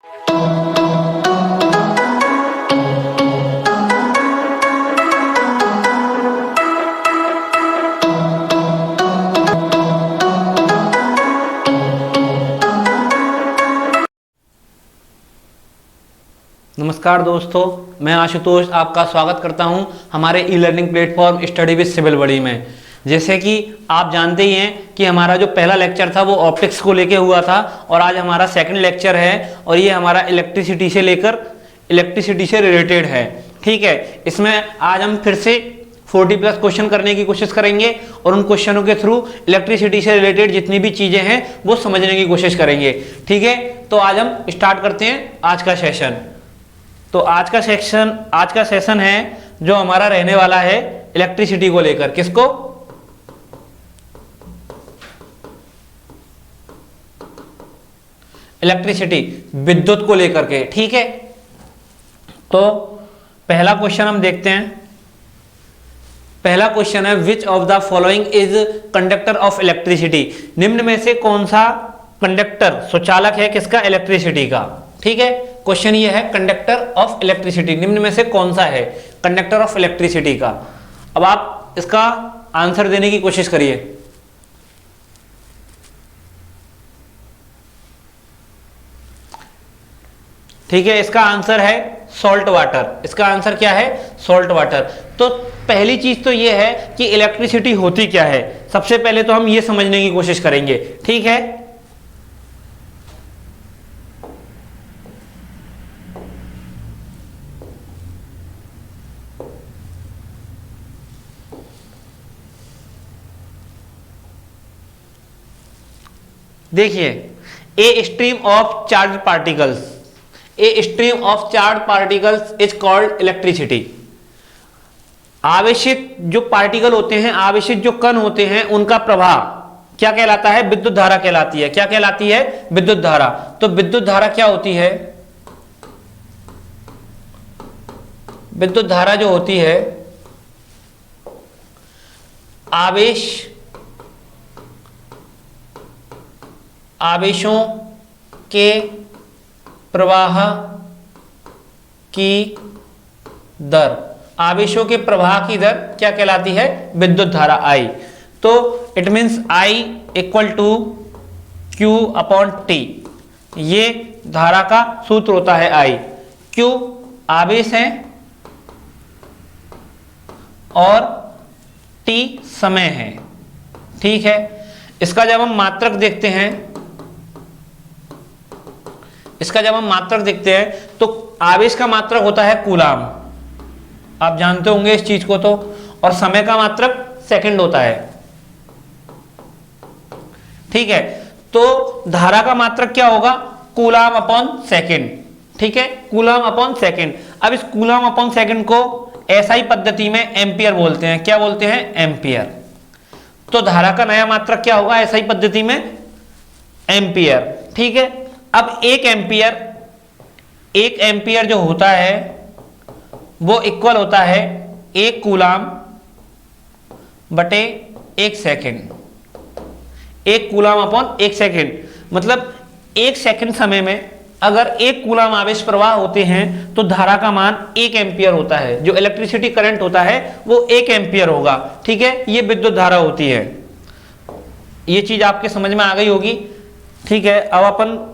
नमस्कार दोस्तों, मैं आशुतोष आपका स्वागत करता हूं हमारे e learning platform study with civil buddy में। जैसे कि आप जानते ही हैं कि हमारा जो पहला लेक्चर था वो ऑप्टिक्स को लेके हुआ था और आज हमारा सेकंड लेक्चर है और ये हमारा इलेक्ट्रिसिटी से रिलेटेड है। ठीक है, इसमें आज हम फिर से 40 प्लस क्वेश्चन करने की कोशिश करेंगे और उन क्वेश्चनों के थ्रू इलेक्ट्रिसिटी से रिलेटेड जितनी भी चीजें हैं वो समझने की कोशिश करेंगे। ठीक है, तो आज हम स्टार्ट करते हैं आज का सेशन। तो आज का सेशन है जो हमारा रहने वाला है इलेक्ट्रिसिटी को लेकर। किसको? इलेक्ट्रिसिटी, विद्युत को लेकर के। ठीक है, तो पहला क्वेश्चन हम देखते हैं। पहला क्वेश्चन है which of the following is conductor of electricity. निम्न में से कौन सा कंडक्टर सुचालक है किसका? इलेक्ट्रिसिटी का। ठीक है, क्वेश्चन ये है कंडक्टर ऑफ इलेक्ट्रिसिटी, निम्न में से कौन सा है कंडक्टर ऑफ इलेक्ट्रिसिटी का। अब आप इसका आंसर देने की कोशिश करिए। ठीक है, इसका आंसर है सॉल्ट वाटर। इसका आंसर क्या है? Salt water. तो पहली चीज तो ये है कि इलेक्ट्रिसिटी होती क्या है, सबसे पहले तो हम ये समझने की कोशिश करेंगे। ठीक है, देखिए, a stream of charge particles is called electricity. आवेशित जो पार्टिकल होते हैं, आवेशित जो कण होते हैं, उनका प्रवाह क्या कहलाता है? विद्युत धारा कहलाती है। क्या कहलाती है? विद्युत धारा। तो विद्युत धारा क्या होती है? विद्युत धारा जो होती है आवेशों के प्रवाह की दर। आवेशों के प्रवाह की दर क्या कहलाती है? विद्युत धारा I। तो it means I equal to Q upon T। ये धारा का सूत्र होता है I। Q आवेश है और T समय है। ठीक है, इसका जब हम मात्रक देखते हैं तो आवेश का मात्रक होता है कूलाम। आप जानते होंगे इस चीज को तो। और समय का मात्रक सेकंड होता है। ठीक है, तो धारा का मात्रक क्या होगा? Coulomb upon second. ठीक है, कूलाम अपॉन सेकंड। अब इस कूलाम अपॉन सेकंड को एसआई पद्धति में एम्पियर बोलते हैं। क्या बोलते हैं? एम्पियर। तो धारा का नया मात्रक क्या होगा एसआई पद्धति में? एम्पियर। ठीक है, अब एक एम्पियर जो होता है वो इक्वल होता है एक कूलाम बटे एक सेकंड। एक कूलाम अपॉन एक सेकंड, मतलब एक सेकंड समय में अगर एक कूलाम आवेश प्रवाह होते हैं तो धारा का मान 1 एम्पियर होता है। जो इलेक्ट्रिसिटी करंट होता है वो 1 एम्पियर होगा। ठीक है, ये विद्युत धारा होती है। ये चीज आपके समझ में आ गई होगी। ठीक है, अब अपन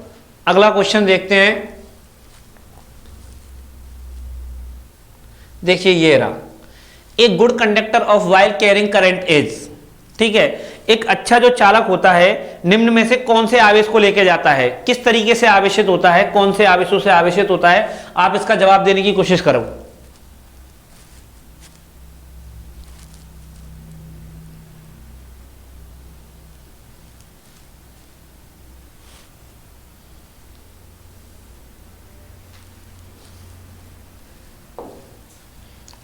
अगला क्वेश्चन देखते हैं। देखिए, ये रहा, एक good conductor of while carrying current is. ठीक है, एक अच्छा जो चालक होता है निम्न में से कौन से आवेश को लेके जाता है? किस तरीके से आवेशित होता है? कौन से आवेशों से आवेशित होता है? आप इसका जवाब देने की कोशिश करो।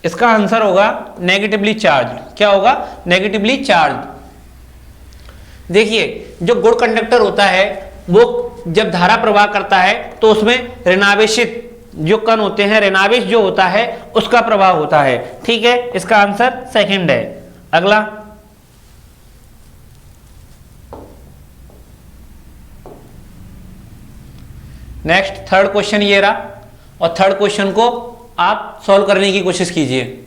इसका आंसर होगा नेगेटिवली चार्ज। क्या होगा? Negatively charge. देखिए, जो गुड कंडक्टर होता है वो जब धारा प्रवाह करता है तो उसमें ऋणावेशित जो कण होते हैं, ऋणावेश जो होता है उसका प्रवाह होता है। ठीक है, इसका आंसर सेकंड है। अगला, नेक्स्ट थर्ड क्वेश्चन ये रहा, और थर्ड क्वेश्चन को आप सॉल्व करने की कोशिश कीजिए।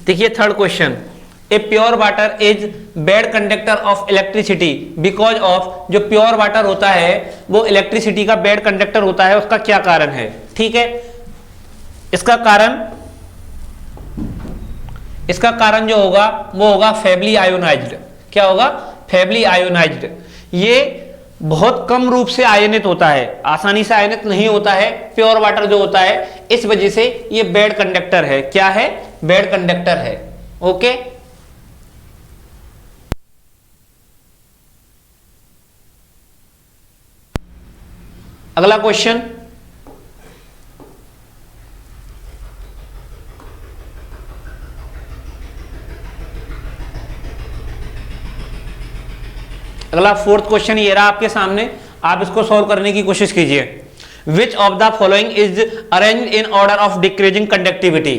देखिए third question, a pure water is bad conductor of electricity because of, जो प्योर वाटर होता है वो इलेक्ट्रिसिटी का बैड कंडक्टर होता है, उसका क्या कारण है? ठीक है, इसका कारण जो होगा वो होगा फेबली आयोनाइज्ड। क्या होगा? Feebly ionised. ये बहुत कम रूप से आयनित होता है, आसानी से आयनित नहीं होता है प्योर वाटर जो होता है, इस वजह से ये बैड कंडक्टर है। क्या है? बैड कंडक्टर है। ओके, अगला क्वेश्चन, अगला फोर्थ क्वेश्चन ये रहा आपके सामने, आप इसको सॉल्व करने की कोशिश कीजिए। Which of the following is arrange in order of decreasing conductivity?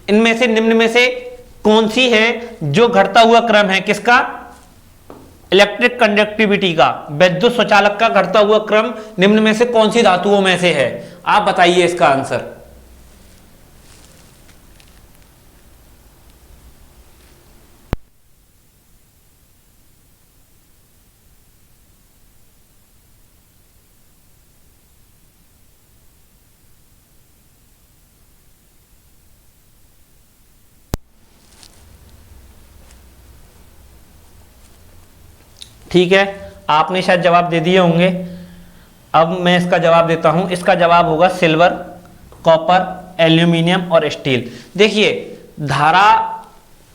इनमें से, निम्न में से कौन सी है जो घटता हुआ क्रम है? किसका? इलेक्ट्रिक कंडक्टिविटी का, विद्युत स्वचालक का घटता हुआ क्रम निम्न में से कौन सी धातुओं में से है? आप बताइए इसका आंसर। ठीक है, आपने शायद जवाब दे दिए होंगे, अब मैं इसका जवाब देता हूं। इसका जवाब होगा सिल्वर, कॉपर, एल्यूमिनियम और स्टील। देखिए, धारा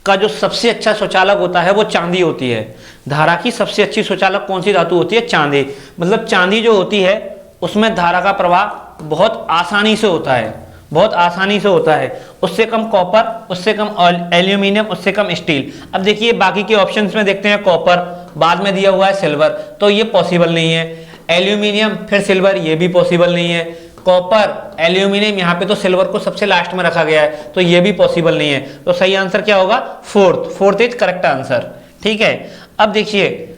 का जो सबसे अच्छा स्वचालक होता है वो चांदी होती है। धारा की सबसे अच्छी स्वचालक कौन सी धातु होती है? चांदी। मतलब चांदी जो होती है उसमें धारा का प्रवाह बहुत आसानी से होता है, बहुत आसानी से होता है। उससे कम कॉपर, उससे कम एल्यूमिनियम, उससे कम स्टील। अब देखिए बाकी के ऑप्शंस में देखते हैं, कॉपर बाद में दिया हुआ है, सिल्वर, तो ये पॉसिबल नहीं है। एल्यूमिनियम फिर सिल्वर, ये भी पॉसिबल नहीं है। कॉपर, एल्यूमिनियम, यहाँ पे तो सिल्वर को सबसे लास्ट में रखा गया है, तो ये भी पॉसिबल नहीं है। तो सही आंसर क्या होगा? Fourth is correct answer. ठीक है, अब देखिए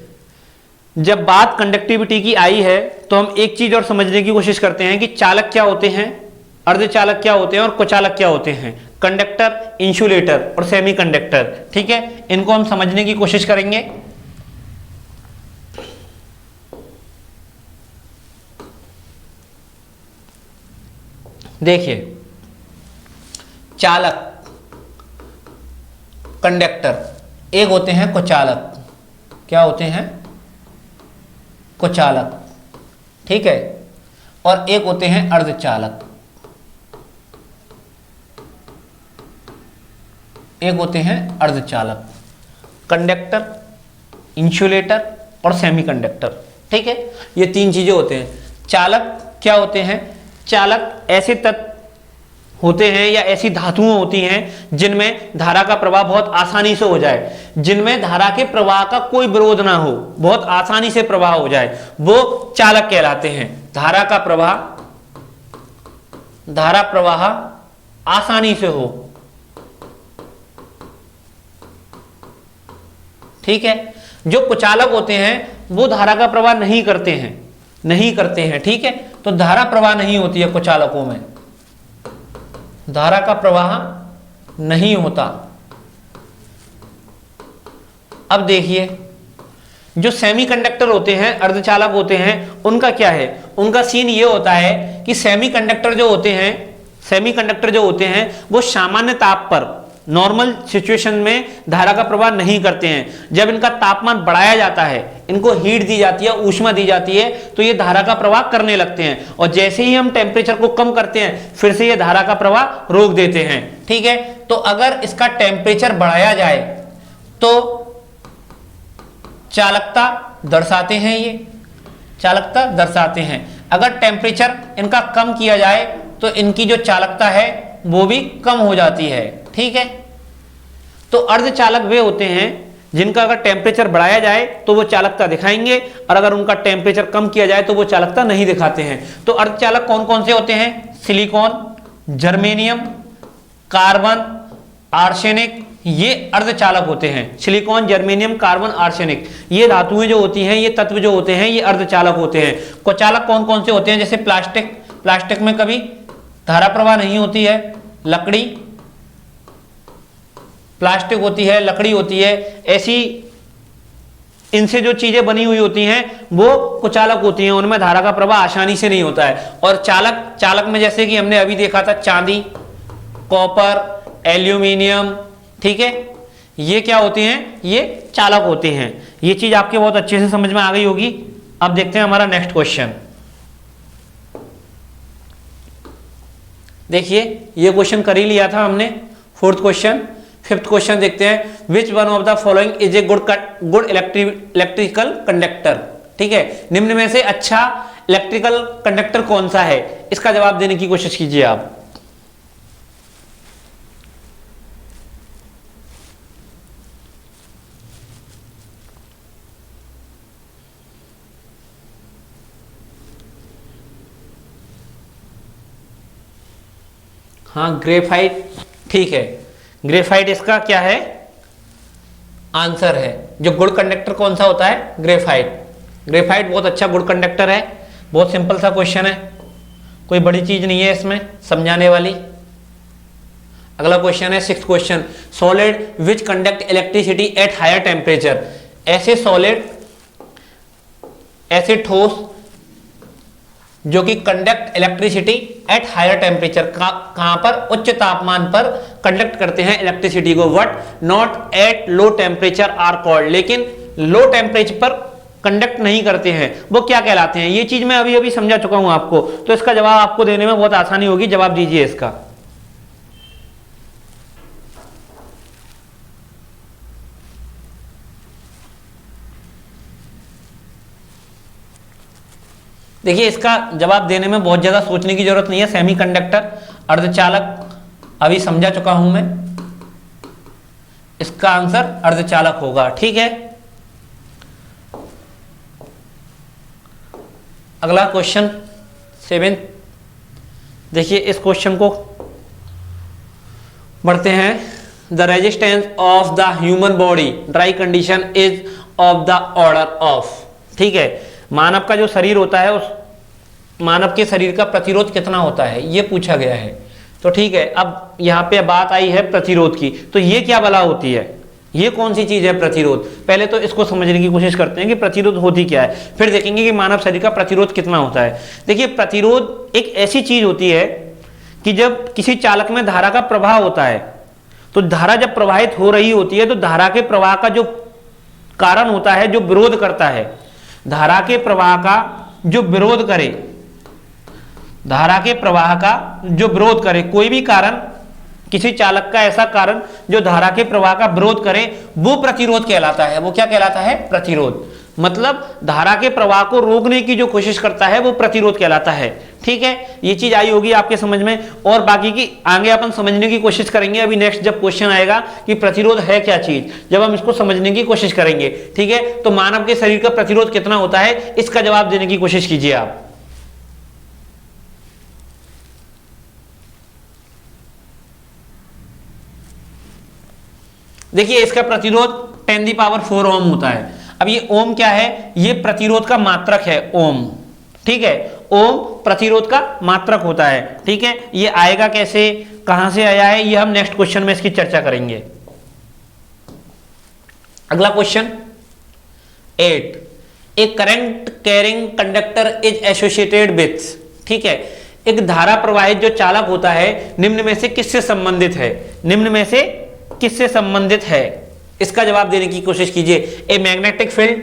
जब बात कंडक्टिविटी की आई है तो हम एक चीज और समझने की कोशिश करते हैं कि चालक क्या होते हैं, अर्धचालक क्या होते हैं और कुचालक क्या होते हैं। कंडक्टर, इंसुलेटर और सेमीकंडक्टर। ठीक है, इनको हम समझने की कोशिश करेंगे। देखिए, चालक, कंडक्टर, एक होते हैं कुचालक। क्या होते हैं? कुचालक। ठीक है, और एक होते हैं अर्धचालक। एक होते हैं अर्धचालक, कंडक्टर, इंसुलेटर और सेमीकंडक्टर। ठीक है, ये तीन चीजें होते हैं। चालक क्या होते हैं? चालक ऐसे तत्व होते हैं या ऐसी धातुएं होती हैं जिनमें धारा का प्रवाह बहुत आसानी से हो जाए, जिनमें धारा के प्रवाह का कोई विरोध ना हो, बहुत आसानी से प्रवाह हो जाए, वो चालक कहलाते हैं। धारा प्रवाह आसानी से हो। ठीक है, जो कुचालक होते हैं वो धारा का प्रवाह नहीं करते हैं। ठीक है, तो धारा प्रवाह नहीं होती है कुचालकों में, धारा का प्रवाह नहीं होता। अब देखिए, जो सेमीकंडक्टर होते हैं, अर्धचालक होते हैं, उनका क्या है? उनका सीन ये होता है कि सेमीकंडक्टर जो होते हैं वो सामान्य ताप पर, नॉर्मल सिचुएशन में धारा का प्रवाह नहीं करते हैं। जब इनका तापमान बढ़ाया जाता है, इनको हीट दी जाती है, ऊष्मा दी जाती है, तो ये धारा का प्रवाह करने लगते हैं, और जैसे ही हम टेम्परेचर को कम करते हैं फिर से ये धारा का प्रवाह रोक देते हैं। ठीक है, तो अगर इसका टेम्परेचर बढ़ाया जाए तो चालकता दर्शाते हैं, ये चालकता दर्शाते हैं। अगर टेम्परेचर इनका कम किया जाए तो इनकी जो चालकता है वो भी कम हो जाती है। ठीक है, तो अर्धचालक वे होते हैं जिनका अगर टेम्परेचर बढ़ाया जाए तो वो चालकता दिखाएंगे, और अगर उनका टेम्परेचर कम किया जाए तो वो चालकता नहीं दिखाते हैं। तो अर्धचालक कौन कौन से होते हैं? सिलिकॉन, जर्मेनियम, कार्बन, आर्सेनिक, ये अर्धचालक होते हैं। सिलिकॉन, जर्मेनियम, कार्बन, आर्सेनिक, ये धातुएं जो होती हैं, ये तत्व जो होते हैं, ये अर्धचालक होते हैं। कुचालक कौन कौन से होते हैं? जैसे प्लास्टिक, प्लास्टिक में कभी धारा प्रवाह नहीं होती है। लकड़ी, प्लास्टिक होती है, लकड़ी होती है, ऐसी इनसे जो चीजें बनी हुई होती हैं वो कुचालक होती हैं, उनमें धारा का प्रवाह आसानी से नहीं होता है। और चालक, चालक में जैसे कि हमने अभी देखा था चांदी, कॉपर, एल्यूमिनियम, ठीक है, ये क्या होते हैं? ये चालक होते हैं। ये चीज आपके बहुत अच्छे से समझ में आ गई होगी। अब देखते हैं हमारा नेक्स्ट क्वेश्चन। देखिए ये क्वेश्चन कर ही लिया था हमने, फोर्थ क्वेश्चन। फिफ्थ क्वेश्चन देखते हैं, which one of the following is a good electrical conductor. ठीक है, निम्न में से अच्छा इलेक्ट्रिकल कंडक्टर कौन सा है? इसका जवाब देने की कोशिश कीजिए आप। हाँ, ग्रेफाइट, ठीक है, ग्रेफाइट इसका क्या है? आंसर है। जो गुड कंडक्टर कौन सा होता है? ग्रेफाइट। ग्रेफाइट बहुत अच्छा गुड कंडक्टर है। बहुत सिंपल सा क्वेश्चन है, कोई बड़ी चीज नहीं है इसमें समझाने वाली। अगला क्वेश्चन है sixth question, solid which conduct electricity at higher temperature. ऐसे सॉलिड, ऐसे ठोस जो कि conduct electricity at higher temperature, कहां पर? उच्च तापमान पर कंडक्ट करते हैं इलेक्ट्रिसिटी को। What not at low temperature are called. लेकिन लो टेम्परेचर पर कंडक्ट नहीं करते हैं, वो क्या कहलाते हैं? ये चीज मैं अभी अभी समझा चुका हूं आपको, तो इसका जवाब आपको देने में बहुत आसानी होगी। जवाब दीजिए इसका। देखिए इसका जवाब देने में बहुत ज्यादा सोचने की जरूरत नहीं है। सेमीकंडक्टर, अर्धचालक, अभी समझा चुका हूं मैं। इसका आंसर अर्धचालक होगा। ठीक है, अगला क्वेश्चन सेवेंथ। देखिए इस क्वेश्चन को बढ़ते हैं। The resistance of the human body dry condition is of the order of. ठीक है, मानव का जो शरीर होता है, उस मानव के शरीर का प्रतिरोध कितना होता है, ये पूछा गया है। तो ठीक है, अब यहाँ पे बात आई है प्रतिरोध की। तो ये क्या बला होती है? ये कौन सी चीज है प्रतिरोध? पहले तो इसको समझने की कोशिश करते हैं कि प्रतिरोध होती क्या है, फिर देखेंगे कि मानव शरीर का प्रतिरोध कितना होता है। देखिए प्रतिरोध एक ऐसी चीज होती है कि जब किसी चालक में धारा का प्रवाह होता है, तो धारा जब प्रवाहित हो रही होती है तो धारा के प्रवाह का जो कारण होता है, जो विरोध करता है, धारा के प्रवाह का जो विरोध करे, धारा के प्रवाह का जो विरोध करे, कोई भी कारण, किसी चालक का ऐसा कारण जो धारा के प्रवाह का विरोध करे, वो प्रतिरोध कहलाता है। वो क्या कहलाता है? प्रतिरोध। मतलब धारा के प्रवाह को रोकने की जो कोशिश करता है वो प्रतिरोध कहलाता है। ठीक है, ये चीज आई होगी आपके समझ में, और बाकी की आगे अपन समझने की कोशिश करेंगे। अभी नेक्स्ट जब क्वेश्चन आएगा कि प्रतिरोध है क्या चीज, जब हम इसको समझने की कोशिश करेंगे। ठीक है, तो मानव के शरीर का प्रतिरोध कितना होता है, इसका जवाब देने की कोशिश कीजिए आप। देखिए इसका प्रतिरोध 10⁴ ओम होता है। अब ये ओम क्या है? ये प्रतिरोध का मात्रक है, ओम। ठीक है, ओम प्रतिरोध का मात्रक होता है। ठीक है, ये आएगा कैसे, कहां से आया है, ये हम नेक्स्ट क्वेश्चन में इसकी चर्चा करेंगे। अगला question 8, A current carrying conductor is associated with. ठीक है, एक धारा प्रवाहित जो चालक होता है निम्न में से किससे संबंधित है? निम्न में से किससे संबंधित है? इसका जवाब देने की कोशिश कीजिए। A magnetic field,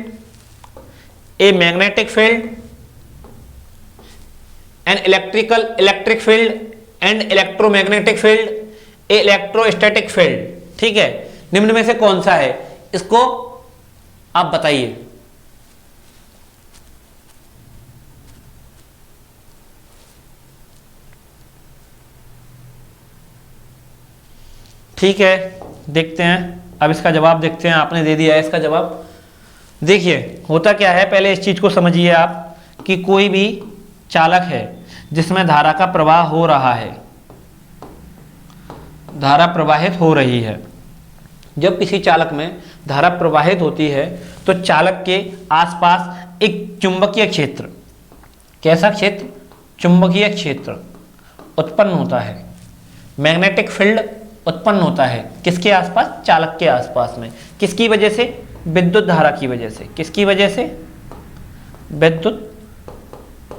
a magnetic field, an electric field, and electromagnetic field, A electrostatic field. ठीक है, निम्न में से कौन सा है, इसको आप बताइए। ठीक है, देखते हैं अब इसका जवाब देखते हैं, आपने दे दिया है इसका जवाब। देखिए होता क्या है, पहले इस चीज को समझिए आप कि कोई भी चालक है जिसमें धारा का प्रवाह हो रहा है, धारा प्रवाहित हो रही है। जब किसी चालक में धारा प्रवाहित होती है तो चालक के आसपास एक चुंबकीय क्षेत्र, कैसा क्षेत्र? चुंबकीय क्षेत्र उत्पन्न होता है, मैग्नेटिक फील्ड उत्पन्न होता है। किसके आसपास? चालक के आसपास में। किसकी वजह से? विद्युत धारा की वजह से। किसकी वजह से? विद्युत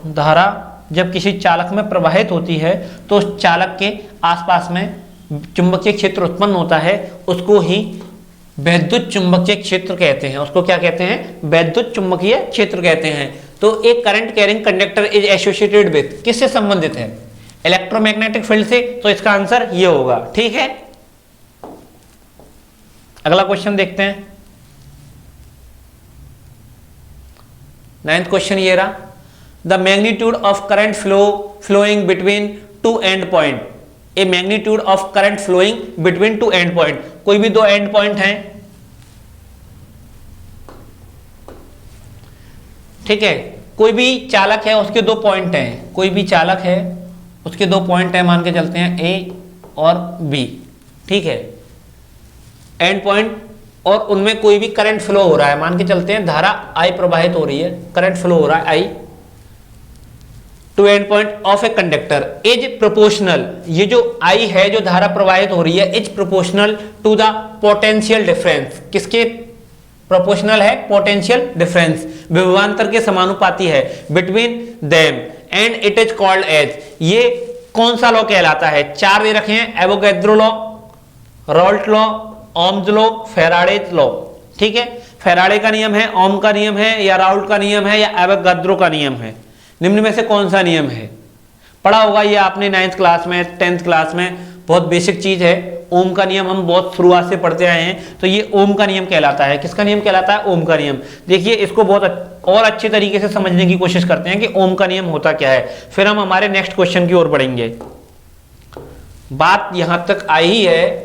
धारा जब किसी चालक में प्रवाहित होती है तो उस चालक के आसपास में चुंबकीय क्षेत्र उत्पन्न होता है, उसको ही वैद्युत चुंबकीय क्षेत्र कहते हैं। उसको क्या कहते हैं? वैद्युत चुंबकीय क्षेत्र कहते हैं। तो एक current carrying conductor is associated with, किससे संबंधित है? इलेक्ट्रोमैग्नेटिक फील्ड से। तो इसका आंसर ये होगा, ठीक है। अगला क्वेश्चन देखते हैं। 9th क्वेश्चन ये रहा, the magnitude of current flowing between two end point. A magnitude of current flowing between two end point. कोई भी दो एंड पॉइंट हैं, ठीक है, कोई भी चालक है उसके दो पॉइंट हैं, कोई भी चालक है उसके दो पॉइंट हैं, मान के चलते हैं ए और बी, ठीक है, एंड पॉइंट, और उनमें कोई भी करंट फ्लो हो रहा है, मान के चलते हैं धारा आई प्रवाहित हो रही है, करंट फ्लो हो रहा है I two end point of a conductor is proportional. ये जो आई है, जो धारा प्रवाहित हो रही है, is proportional to the potential difference. किसके प्रोपोर्शनल है? पोटेंशियल डिफरेंस, विभवांतर के समानुपाती है, between them, and it is called as. ये कौन सा लॉ कहलाता है? चार दे रखे हैं, Avogadro law, Raoult law, Ohm's law, Faraday's law, ठीक है। फैराडे का नियम है, ओम का नियम है, या राउल्ट का नियम है, या एवोगैड्रो का नियम है? निम्न में से कौन सा नियम है? पढ़ा होगा ये आपने 9th क्लास में, 10th क्लास में, बहुत बेसिक चीज है। ओम का नियम हम बहुत शुरुआत से पढ़ते आए हैं, तो ये ओम का नियम कहलाता है। किसका नियम कहलाता है? ओम का नियम। देखिए इसको बहुत और अच्छे तरीके से समझने की कोशिश करते हैं कि ओम का नियम होता क्या है, फिर हम हमारे नेक्स्ट क्वेश्चन की ओर बढ़ेंगे। बात यहां तक आई ही है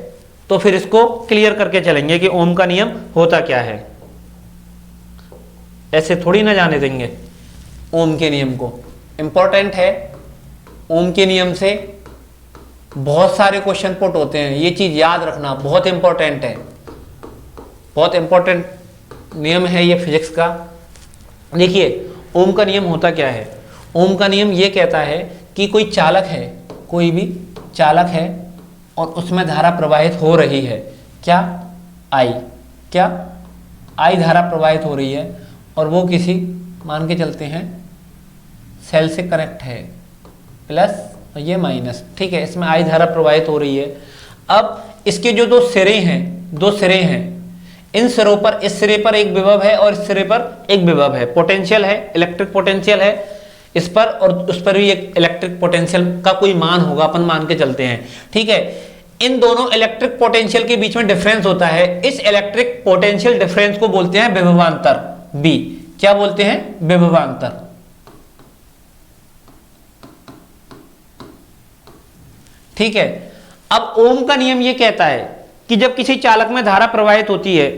तो फिर इसको क्लियर करके चलेंगे कि ओम का नियम होता क्या है। ऐसे थोड़ी ना जाने देंगे ओम के नियम को, इंपॉर्टेंट है। ओम के नियम से बहुत सारे क्वेश्चन पुट होते हैं, ये चीज याद रखना बहुत इंपॉर्टेंट है, बहुत इंपॉर्टेंट नियम है ये फिजिक्स का। देखिए ओम का नियम होता क्या है? ओम का नियम ये कहता है कि कोई चालक है, कोई भी चालक है और उसमें धारा प्रवाहित हो रही है, क्या? आई, क्या? आई धारा प्रवाहित हो रही है और वो किसी, मान के चलते हैं, सेल से कनेक्ट है, प्लस और ये माइनस, ठीक है, इसमें आई धारा प्रवाहित हो रही है। अब इसके जो दो सिरे हैं, इन सिरों पर, इस सिरे पर एक विभव है और इस सिरे पर एक विभव है, पोटेंशियल है, इलेक्ट्रिक पोटेंशियल है इस पर, और उस पर भी एक इलेक्ट्रिक पोटेंशियल का कोई मान होगा, अपन मान के चलते हैं, ठीक है। इन दोनों इलेक्ट्रिक पोटेंशियल के बीच में डिफरेंस होता है, इस इलेक्ट्रिक पोटेंशियल डिफरेंस को बोलते हैं विभवांतर, बी। क्या बोलते हैं? विभवांतर, ठीक है। अब ओम का नियम यह कहता है कि जब किसी चालक में धारा प्रवाहित होती है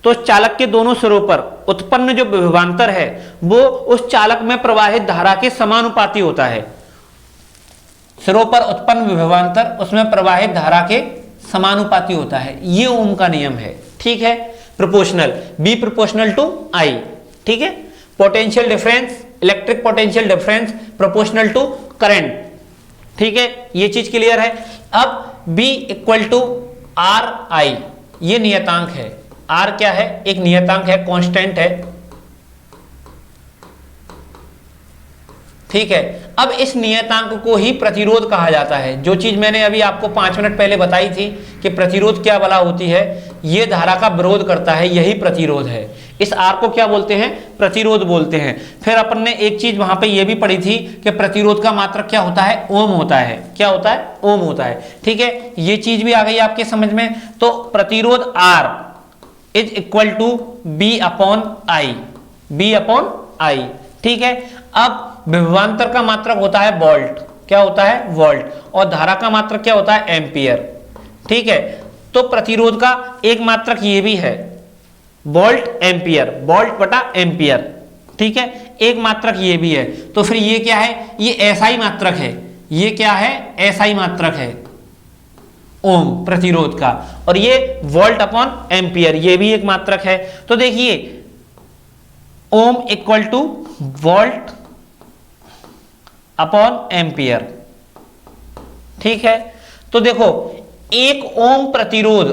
तो उस चालक के दोनों सिरों पर उत्पन्न जो विभवांतर है वो उस चालक में प्रवाहित धारा के समानुपाती होता है। सिरों पर उत्पन्न विभवांतर उसमें प्रवाहित धारा के समानुपाती होता है, ये ओम का नियम है, ठीक है। Proportional, V proportional to I, ठीक है। Potential difference, electric potential difference proportional to current, ठीक है, ये चीज क्लियर है। अब B equal to R I, ये नियतांक है। R क्या है? एक नियतांक है, कांस्टेंट है, ठीक है। अब इस नियतांक को ही प्रतिरोध कहा जाता है। जो चीज मैंने अभी आपको 5 मिनट पहले बताई थी कि प्रतिरोध क्या बला होती है, ये धारा का विरोध करता है, यही प्रतिरोध है। इस आर को क्या बोलते हैं? प्रतिरोध बोलते हैं। फिर अपन ने एक चीज वहां पे ये भी पढ़ी थी कि प्रतिरोध का मात्रक क्या होता है? ओम होता है। क्या होता है? ओम होता है, ठीक है। ये चीज भी आ गई आपके समझ में। तो प्रतिरोध R is equal to B upon I, V upon I, ठीक है। अब विभवांतर का मात्रक होता है वोल्ट, क्या होता है? वोल्ट, और धारा का मात्रक क्या होता है? एम्पियर, ठीक है। तो प्रतिरोध का एक मात्रक ये भी है, वोल्ट एम्पियर, वोल्ट बटा एम्पियर, ठीक है, एक मात्रक ये भी है। तो फिर ये क्या है, ये एसआई मात्रक है, ये क्या है, एसआई मात्रक है ओम प्रतिरोध का, और ये वोल्ट अपॉन एम्पियर, ये भी एक मात्रक है। तो देखिए ओम equal two volt upon ampere, ठीक है। तो देखो एक ओम प्रतिरोध,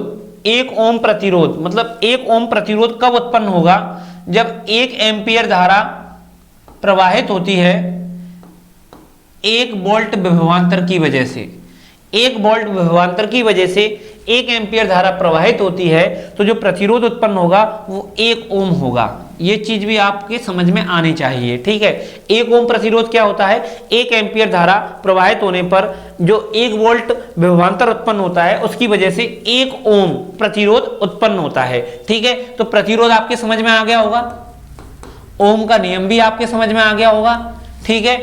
एक ओम प्रतिरोध मतलब एक ओम प्रतिरोध कब उत्पन्न होगा, जब 1 एम्पियर धारा प्रवाहित होती है 1 वोल्ट विभवांतर की वजह से, 1 वोल्ट विभवांतर की वजह से 1 एम्पियर धारा प्रवाहित होती है, तो जो प्रतिरोध उत्पन्न होगा वो 1 ओम होगा। ये चीज भी आपके समझ में आनी चाहिए, ठीक है। 1 ओम प्रतिरोध क्या होता है, 1 एम्पियर धारा प्रवाहित होने पर जो 1 वोल्ट विभवांतर उत्पन्न होता है उसकी वजह से 1 ओम प्रतिरोध उत्पन्न होता है, ठीक है। तो प्रतिरोध आपके समझ में आ गया होगा, ओम का नियम भी आपके समझ में आ गया होगा, ठीक है।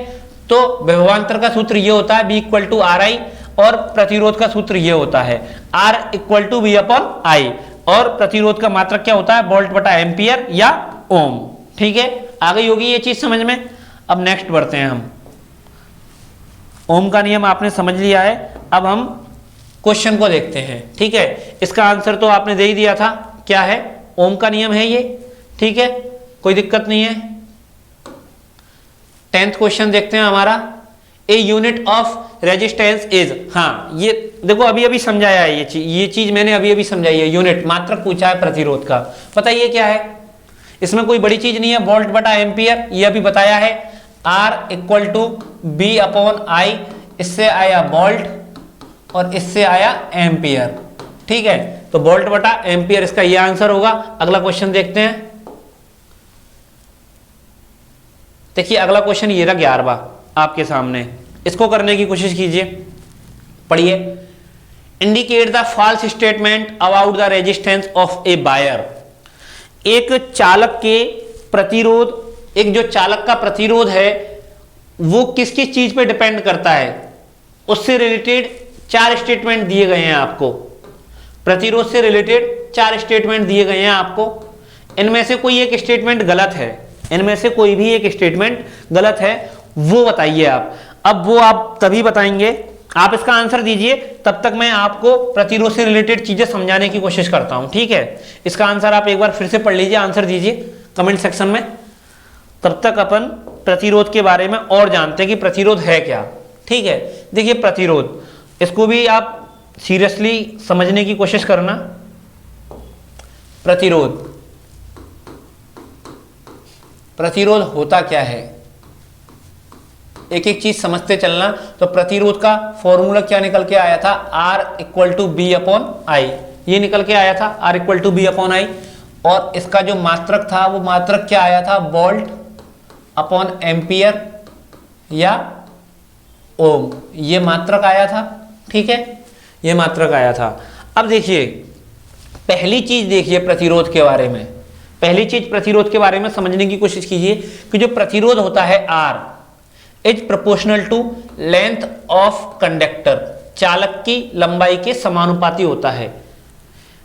तो विभवांतर का सूत्र ये होता है B = RI, और प्रतिरोध का सूत्र ये होता है R = V अपॉन I, और प्रतिरोध का मात्रक क्या होता है, वोल्ट बटा एम्पियर या ओम, ठीक है। आ गई होगी ये चीज समझ में। अब नेक्स्ट बढ़ते हैं हम, ओम का नियम आपने समझ लिया है, अब हम क्वेश्चन को देखते हैं, ठीक है। इसका आंसर तो आपने दे ही दिया था, क्या है, ओम का नियम है ये, ठीक है, कोई दिक्कत नहीं है। 10th क्वेश्चन देखते हैं हमारा, a unit of resistance is, हाँ ये देखो अभी अभी समझाया है, ये चीज मैंने अभी अभी समझाई है। यूनिट मात्रक पूछा है प्रतिरोध का, बताइए क्या है, इसमें कोई बड़ी चीज नहीं है, वोल्ट बटा एम्पियर, ये अभी बताया है। R = B अपॉन I, इससे आया वोल्ट और इससे आया एम्पियर, ठीक है। तो वोल्ट बटा एम्पियर इसका ये आंसर होगा। अगला क्वेश्चन देखते हैं, देखिए अगला क्वेश्चन ये रहा 11वां आपके सामने, इसको करने की कोशिश कीजिए, पढ़िए। Indicate the false statement about the resistance of a wire. एक चालक के प्रतिरोध, एक जो चालक का प्रतिरोध है वो किस किस चीज पे डिपेंड करता है, उससे रिलेटेड 4 स्टेटमेंट दिए गए हैं आपको। प्रतिरोध से रिलेटेड 4 स्टेटमेंट दिए गए हैं आपको, इनमें से कोई एक स्टेटमेंट गलत है, इनमें से कोई भी एक स्टेटमेंट गलत है, वो बताइए आप। अब वो आप तभी बताएंगे, आप इसका आंसर दीजिए, तब तक मैं आपको प्रतिरोध से रिलेटेड चीजें समझाने की कोशिश करता हूं, ठीक है। इसका आंसर आप एक बार फिर से पढ़ लीजिए, आंसर दीजिए कमेंट सेक्शन में, तब तक अपन प्रतिरोध के बारे में और जानते हैं कि प्रतिरोध है क्या, ठीक है। देखिए प्रतिरोध, इसको भी आप सीरियसली समझने की कोशिश करना। प्रतिरोध, प्रतिरोध होता क्या है, एक एक चीज समझते चलना। तो प्रतिरोध का फॉर्मूला क्या निकल के आया था, R = B अपॉन I, ये निकल के आया था R = B अपॉन I, और इसका जो मात्रक था वो मात्रक क्या आया था, वोल्ट अपॉन एम्पियर या ओम, ये मात्रक आया था, ठीक है, ये मात्रक आया था। अब देखिए पहली चीज देखिए प्रतिरोध के बारे में, पहली चीज प्रतिरोध के बारे में समझने की कोशिश कीजिए कि जो प्रतिरोध होता है R is proportional to length of conductor, चालक की लंबाई के समानुपाती होता है।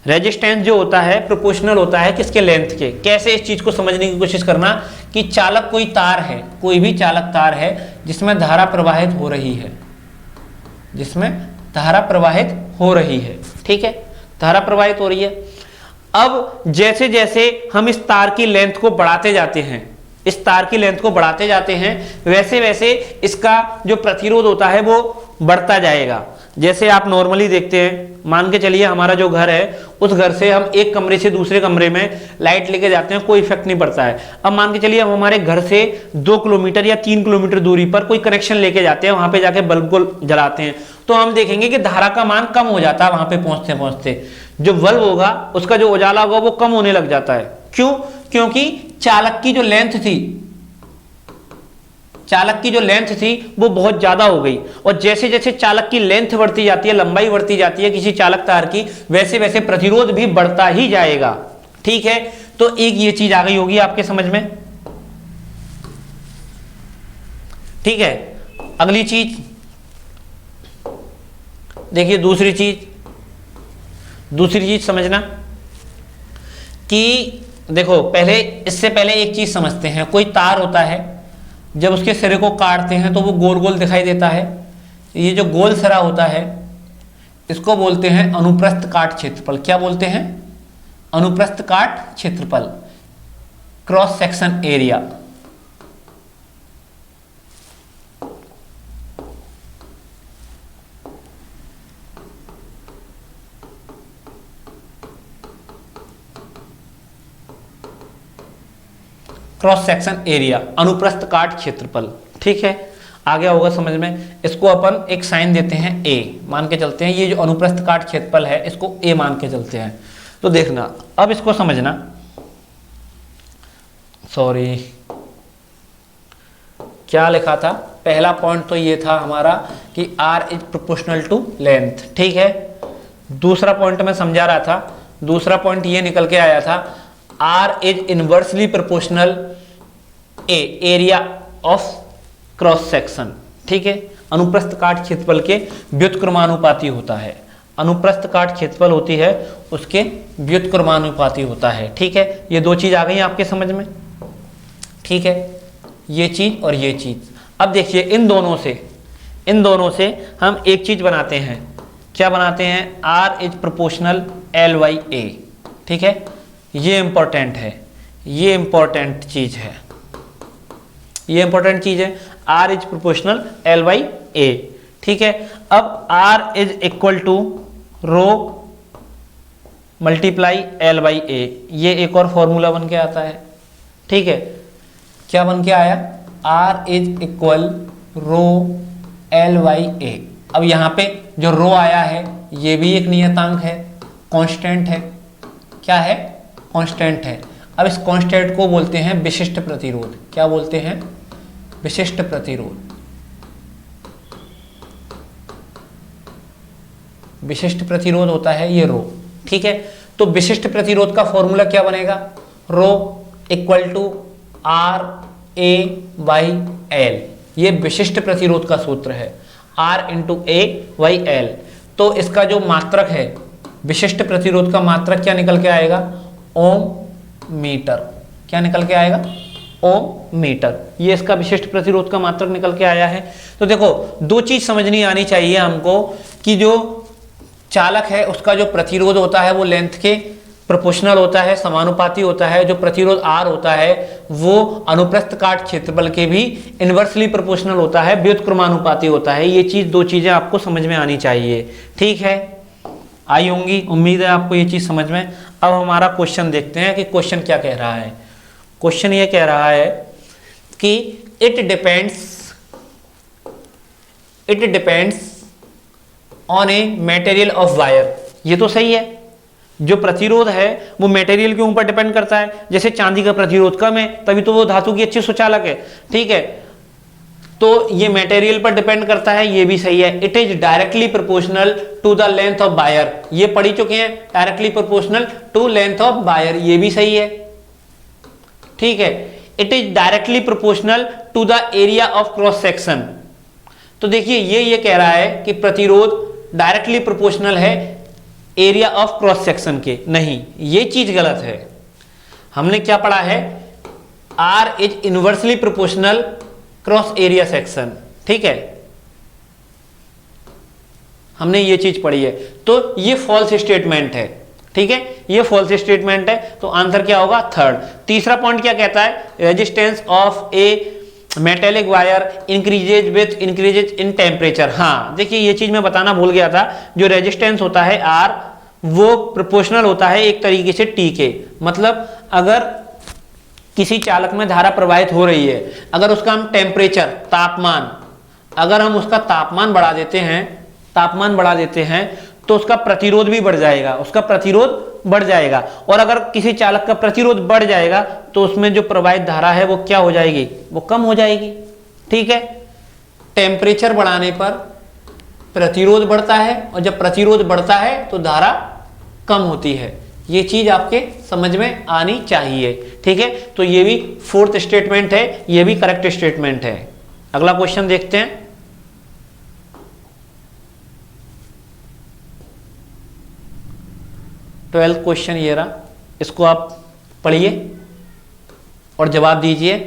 रेजिस्टेंस जो होता है प्रोपोर्शनल होता है किसके, लेंथ के। कैसे, इस चीज को समझने की कोशिश करना कि चालक कोई तार है, कोई भी चालक तार है जिसमें धारा प्रवाहित हो रही है, जिसमें धारा प्रवाहित हो रही है, ठीक है, धारा प्रवाहित हो रही है। अब जैसे जैसे हम इस तार की लेंथ को बढ़ाते जाते हैं, इस तार की लेंथ को बढ़ाते जाते हैं, वैसे वैसे इसका जो प्रतिरोध होता है वो बढ़ता जाएगा। जैसे आप नॉर्मली देखते हैं, मान के चलिए हमारा जो घर है उस घर से हम एक कमरे से दूसरे कमरे में लाइट लेके जाते हैं, कोई इफेक्ट नहीं पड़ता है। अब मान के चलिए हम हमारे घर से 2 किलोमीटर या 3 किलोमीटर दूरी पर कोई कनेक्शन लेके जाते हैं, वहां पे जाके बल्ब को जलाते हैं, तो हम देखेंगे कि धारा का मान कम हो जाता है। वहां पे पहुंचते पहुंचते जो बल्ब होगा उसका जो उजाला होगा वो कम होने लग जाता है। क्यों? क्योंकि चालक की जो लेंथ थी, चालक की जो लेंथ थी वो बहुत ज्यादा हो गई, और जैसे जैसे चालक की लेंथ बढ़ती जाती है, लंबाई बढ़ती जाती है किसी चालक तार की, वैसे वैसे प्रतिरोध भी बढ़ता ही जाएगा, ठीक है। तो एक ये चीज आ गई होगी आपके समझ में, ठीक है। अगली चीज देखिए, दूसरी चीज, दूसरी चीज समझना कि देखो, पहले इससे पहले एक चीज समझते हैं। कोई तार होता है, जब उसके सिरे को काटते हैं तो वो गोल गोल दिखाई देता है। ये जो गोल सिरा होता है इसको बोलते हैं अनुप्रस्थ काट क्षेत्रफल। क्या बोलते हैं? अनुप्रस्थ काट क्षेत्रफल, cross section area. Cross section area, अनुप्रस्थ काट क्षेत्रफल। ठीक है, आ गया होगा समझ में। इसको अपन एक साइन देते हैं ए, मान के चलते हैं। ये जो अनुप्रस्थ काट क्षेत्रफल है इसको ए मान के चलते हैं। तो देखना, अब इसको समझना, सॉरी क्या लिखा था, पहला पॉइंट तो ये था हमारा कि r is proportional to length. ठीक है, दूसरा पॉइंट मैं समझा रहा था, दूसरा पॉइंट ये निकल के आया था r is inversely proportional A, area of cross section. ठीक है, अनुप्रस्थ काट क्षेत्रफल के व्युत्क्रमानुपाती होता है। अनुप्रस्थ काट क्षेत्रफल होती है उसके व्युत्क्रमानुपाती होता है। ठीक है, ये दो चीज आ गई आपके समझ में। ठीक है, ये चीज और ये चीज। अब देखिए, इन दोनों से हम एक चीज बनाते हैं। क्या बनाते हैं? r is proportional L/A। ठीक है, ये इंपॉर्टेंट है, ये इंपॉर्टेंट चीज है, ये इंपॉर्टेंट चीज है। r is proportional L/A। ठीक है, अब r is equal to rho multiply L/A। ये एक और फॉर्मूला बन के आता है। ठीक है, क्या बन के आया? r is equal rho L/A। अब यहाँ पे जो रो आया है ये भी एक नियतांक है, कांस्टेंट है। क्या है? कांस्टेंट है। अब इस कांस्टेंट को बोलते हैं विशिष्ट प्रतिरोध। क्या बोलते हैं? विशिष्ट प्रतिरोध। विशिष्ट प्रतिरोध होता है ये रो। ठीक है, तो विशिष्ट प्रतिरोध का फॉर्मूला क्या बनेगा? Rho equal to RA/L। ये विशिष्ट प्रतिरोध का सूत्र है, R/A/L। तो इसका जो मात्रक है, विशिष्ट प्रतिरोध का मात्रक क्या निकल के आएगा? ओम मीटर। क्या निकल के आएगा? ओम मीटर। ये इसका विशिष्ट प्रतिरोध का मात्रक निकल के आया है। तो देखो, दो चीज समझनी आनी चाहिए हमको कि जो चालक है उसका जो प्रतिरोध होता है वो लेंथ के प्रोपोर्शनल होता है, समानुपाती होता है। जो प्रतिरोध R होता है वो अनुप्रस्थ काट क्षेत्रफल के भी इनवर्सली प्रोपोर्शनल होता है, व्युत्क्रमानुपाती होता है। ये चीज, दो चीजें आपको समझ में आनी चाहिए। ठीक है, आई होंगी, उम्मीद है आपको ये चीज समझ में। अब हमारा क्वेश्चन देखते हैं कि क्वेश्चन क्या कह रहा है। क्वेश्चन ये कह रहा है कि it depends on a material of wire. ये तो सही है, जो प्रतिरोध है वो मटेरियल के ऊपर डिपेंड करता है। जैसे चांदी का प्रतिरोध कम है तभी तो वो धातु की अच्छी सुचालक है। ठीक है, तो ये मटेरियल पर डिपेंड करता है, ये भी सही है। It is directly proportional to the length of wire. ये पढ़ी चुके हैं, directly proportional to length of wire, ये भी सही है। ठीक है, it is directly proportional to the area of cross section. तो देखिए, ये कह रहा है कि प्रतिरोध डायरेक्टली प्रोपोर्शनल है एरिया ऑफ क्रॉस सेक्शन के। नहीं, ये चीज गलत है। हमने क्या पढ़ा है? R is inversely proportional cross area section. ठीक है, हमने ये चीज पढ़ी है। तो ये फॉल्स स्टेटमेंट है। ठीक है, ये फॉल्स स्टेटमेंट है। तो आंसर क्या होगा? थर्ड। तीसरा पॉइंट क्या कहता है? Resistance of A metallic wire increases in temperature. हाँ, देखिए, ये चीज मैं बताना भूल गया था। जो रेजिस्टेंस होता है R वो प्रोपोर्शनल होता है एक तरीके से T के। मतलब अगर किसी चालक में धारा प्रवाहित हो रही है, अगर उसका हम टेम्परेचर, तापमान, अगर हम उसका तापमान बढ़ा देते हैं तो उसका प्रतिरोध भी बढ़ जाएगा, उसका प्रतिरोध बढ़ जाएगा। और अगर किसी चालक का प्रतिरोध बढ़ जाएगा तो उसमें जो प्रवाहित धारा है वो क्या हो जाएगी? वो कम हो जाएगी। ठीक है, टेम्परेचर बढ़ाने पर प्रतिरोध बढ़ता है और जब प्रतिरोध बढ़ता है तो धारा कम होती है। ये चीज आपके समझ में आनी चाहिए। ठीक है, तो ये भी फोर्थ स्टेटमेंट है, ये भी करेक्ट स्टेटमेंट है। अगला क्वेश्चन देखते हैं। 12th क्वेश्चन ये रहा, इसको आप पढ़िए और जवाब दीजिए,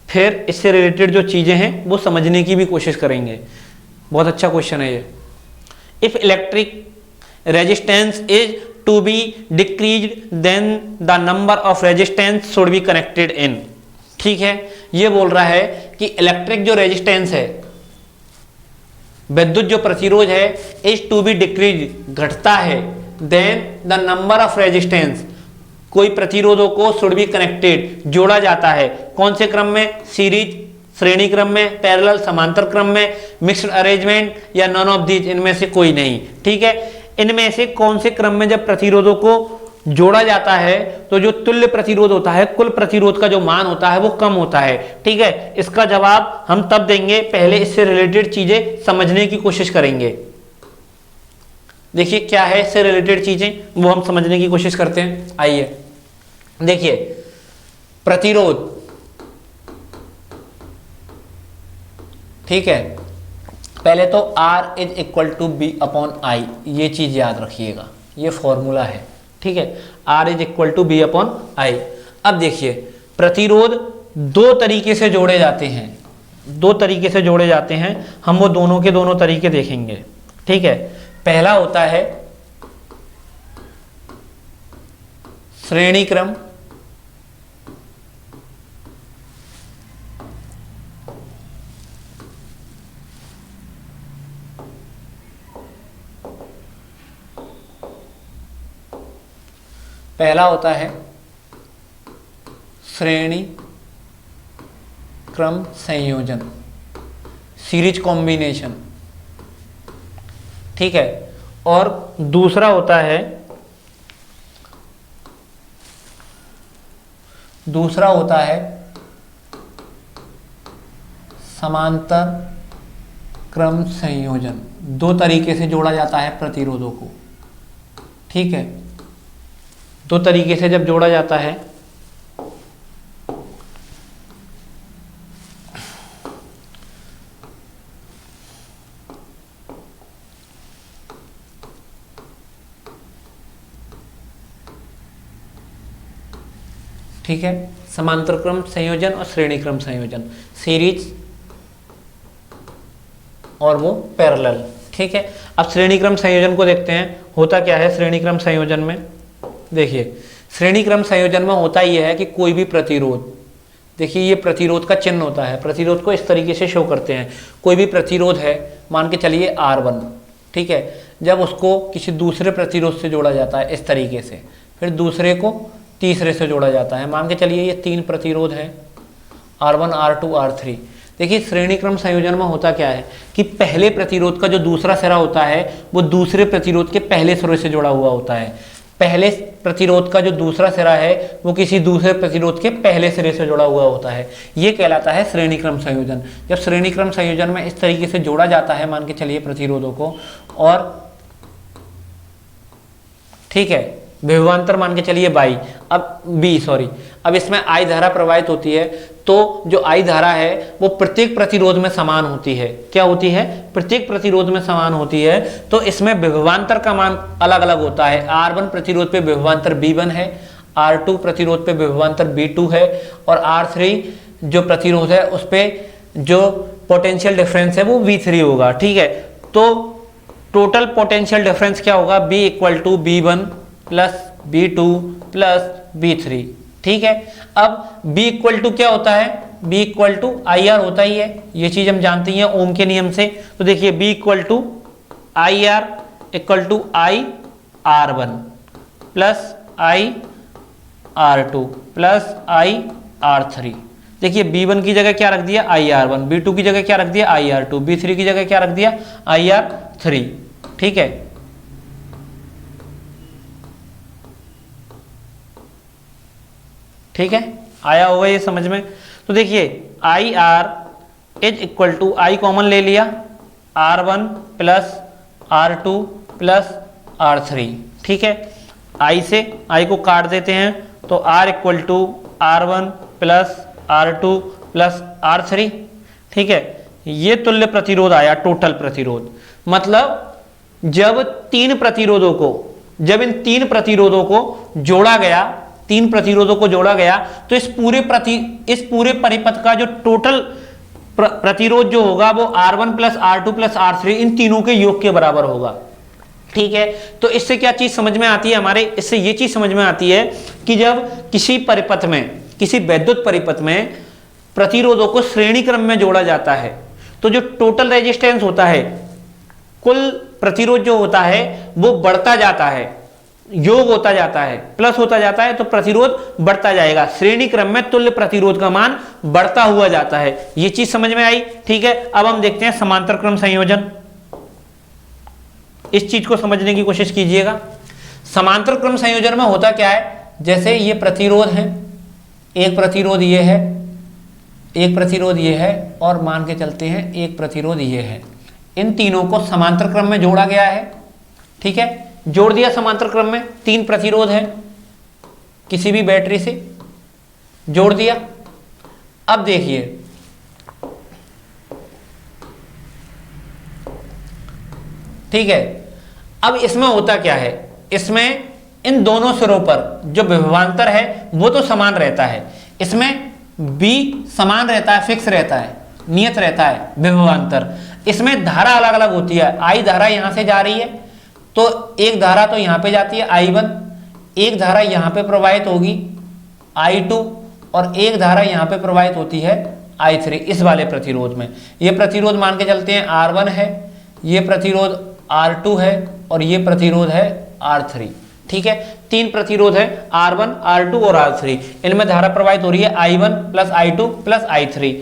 फिर इससे रिलेटेड जो चीज़ें हैं वो समझने की भी कोशिश करेंगे। बहुत अच्छा क्वेश्चन है ये। If electric resistance is to be decreased then the number of resistance should be connected in. ठीक है, ये बोल रहा है कि इलेक्ट्रिक जो रेजिस्टेंस है, विद्युत जो प्रतिरोध है, इज टू बी डिक्रीज घटता है, then the number of resistance कोई प्रतिरोधों को शुड बी कनेक्टेड जोड़ा जाता है। कौन से क्रम में? सीरीज श्रेणी क्रम में, पैरेलल समांतर क्रम में, मिक्स्ड अरेंजमेंट या नॉन ऑफ दीज, इनमें से कोई नहीं। ठीक है, इनमें से कौन से क्रम में जब प्रतिरोधों को जोड़ा जाता है तो जो तुल्य प्रतिरोध होता है, कुल प्रतिरोध का जो मान होता है वो कम होता है। ठीक है, इसका जवाब हम तब देंगे, पहले इससे रिलेटेड चीजें समझने की कोशिश करेंगे। देखिए क्या है इससे रिलेटेड चीजें, वो हम समझने की कोशिश करते हैं। आइए देखिए, प्रतिरोध, ठीक है, पहले तो R is equal to B upon I, ये चीज याद रखिएगा, ये फॉर्मूला है। ठीक है, R is equal to B upon I. अब देखिए, प्रतिरोध दो तरीके से जोड़े जाते हैं, दो तरीके से जोड़े जाते हैं, हम वो दोनों के दोनों तरीके देखेंगे। ठीक है, पहला होता है श्रेणी क्रम, पहला होता है श्रेणी क्रम संयोजन, सीरीज कॉम्बिनेशन। ठीक है, और दूसरा होता है समांतर क्रम संयोजन। दो तरीके से जोड़ा जाता है प्रतिरोधों को। ठीक है, दो तरीके से जब जोड़ा जाता है ठीक है, समांतर क्रम संयोजन और श्रेणी क्रम संयोजन, सीरीज और वो पैरेलल। ठीक है, अब श्रेणी क्रम संयोजन को देखते हैं, होता क्या है श्रेणी क्रम संयोजन में। देखिए, श्रेणी क्रम संयोजन में होता यह है कि कोई भी प्रतिरोध, देखिए ये प्रतिरोध का चिन्ह होता है, प्रतिरोध को इस तरीके से शो करते हैं। कोई भी प्रतिरोध है, मान के चलिए R1, ठीक है, जब उसको किसी दूसरे प्रतिरोध से जोड़ा जाता है इस तरीके से, फिर दूसरे को तीसरे से जोड़ा जाता है, मान के चलिए ये तीन प्रतिरोध है, R1, R2, R3। देखिए श्रेणी क्रम संयोजन में होता क्या है कि पहले प्रतिरोध का जो दूसरा सिरा होता है वो दूसरे प्रतिरोध के पहले सिरे से जुड़ा हुआ होता है, पहले प्रतिरोध का जो दूसरा सिरा है वो किसी दूसरे प्रतिरोध के पहले सिरे से जुड़ा हुआ होता है। ये कहलाता है श्रेणी क्रम संयोजन। जब श्रेणी क्रम संयोजन में इस तरीके से जोड़ा जाता है, मान के चलिए प्रतिरोधों को, और ठीक है विभवांतर मान के चलिए अब इसमें I धारा प्रवाहित होती है, तो जो I धारा है वो प्रत्येक प्रतिरोध में समान होती है। क्या होती है? प्रत्येक प्रतिरोध में समान होती है। तो इसमें विभवांतर का मान अलग अलग होता है। R1 प्रतिरोध पे विभवांतर B1 है, R2 प्रतिरोध पे विभवांतर B2 है, और R3 जो प्रतिरोध है उस पे जो पोटेंशियल डिफरेंस है वो V3 होगा। ठीक है, तो टोटल पोटेंशियल डिफरेंस क्या होगा? B equal to B1 plus B2 plus B3। ठीक है, अब B इक्वल टू क्या होता है? B इक्वल टू IR होता ही है, ये चीज हम जानते हैं ओम के नियम से। तो देखिए B equal to IR equal to IR1 plus IR2 plus IR3। देखिए B1 की जगह क्या रख दिया? IR1, B2 की जगह क्या रख दिया? IR2, B3 की जगह क्या रख दिया? IR3। ठीक है, ठीक है, आया होगा ये समझ में। तो देखिए IR is equal to, I common ले लिया, R1 plus R2 plus R3। ठीक है, I से I को काट देते हैं, तो R equal to R1 plus R2 plus R3। ठीक है, ये तुल्य प्रतिरोध आया, टोटल प्रतिरोध। मतलब जब तीन प्रतिरोधों को जब इन तीन प्रतिरोधों को जोड़ा गया, तीन प्रतिरोधों को जोड़ा गया, तो इस पूरे परिपथ का जो टोटल प्रतिरोध जो होगा वो R1 plus R2 plus R3 इन तीनों के योग के बराबर होगा। ठीक है, तो इससे क्या चीज समझ में आती है हमारे, इससे ये चीज समझ में आती है कि जब किसी परिपथ में, किसी वैद्युत परिपथ में प्रतिरोधों को श्रेणी क्रम में जोड़ा जाता है तो जो टोटल रेजिस्टेंस होता है, कुल प्रतिरोध जो होता है वो बढ़ता जाता है, योग होता जाता है, प्लस होता जाता है, तो प्रतिरोध बढ़ता जाएगा। श्रेणी क्रम में तुल्य प्रतिरोध का मान बढ़ता हुआ जाता है। ये चीज समझ में आई। ठीक है, अब हम देखते हैं समांतर क्रम संयोजन। इस चीज को समझने की कोशिश कीजिएगा। समांतर क्रम संयोजन में होता क्या है, जैसे ये प्रतिरोध है, एक प्रतिरोध ये है, एक प्रतिरोध ये है, और मान के चलते हैं एक प्रतिरोध ये है। इन तीनों को समांतर क्रम में जोड़ा गया है। ठीक है, जोड़ दिया समांतर क्रम में, तीन प्रतिरोध है, किसी भी बैटरी से जोड़ दिया। अब देखिए, ठीक है, अब इसमें होता क्या है, इसमें इन दोनों सिरों पर जो विभवांतर है वो तो समान रहता है, इसमें B समान रहता है, फिक्स रहता है, नियत रहता है विभवांतर। इसमें धारा अलग अलग होती है। I धारा यहां से जा रही है तो एक धारा तो यहां पे जाती है I1, एक धारा यहां पे प्रवाहित होगी I2, और एक धारा यहां पे प्रवाहित होती है I3 इस वाले प्रतिरोध में। ये प्रतिरोध मान के चलते हैं R1 है, ये प्रतिरोध R2 है, और ये प्रतिरोध है R3। ठीक है, तीन प्रतिरोध है R1, R2 और R3। इनमें धारा प्रवाहित हो रही है I1 plus I2 plus I3,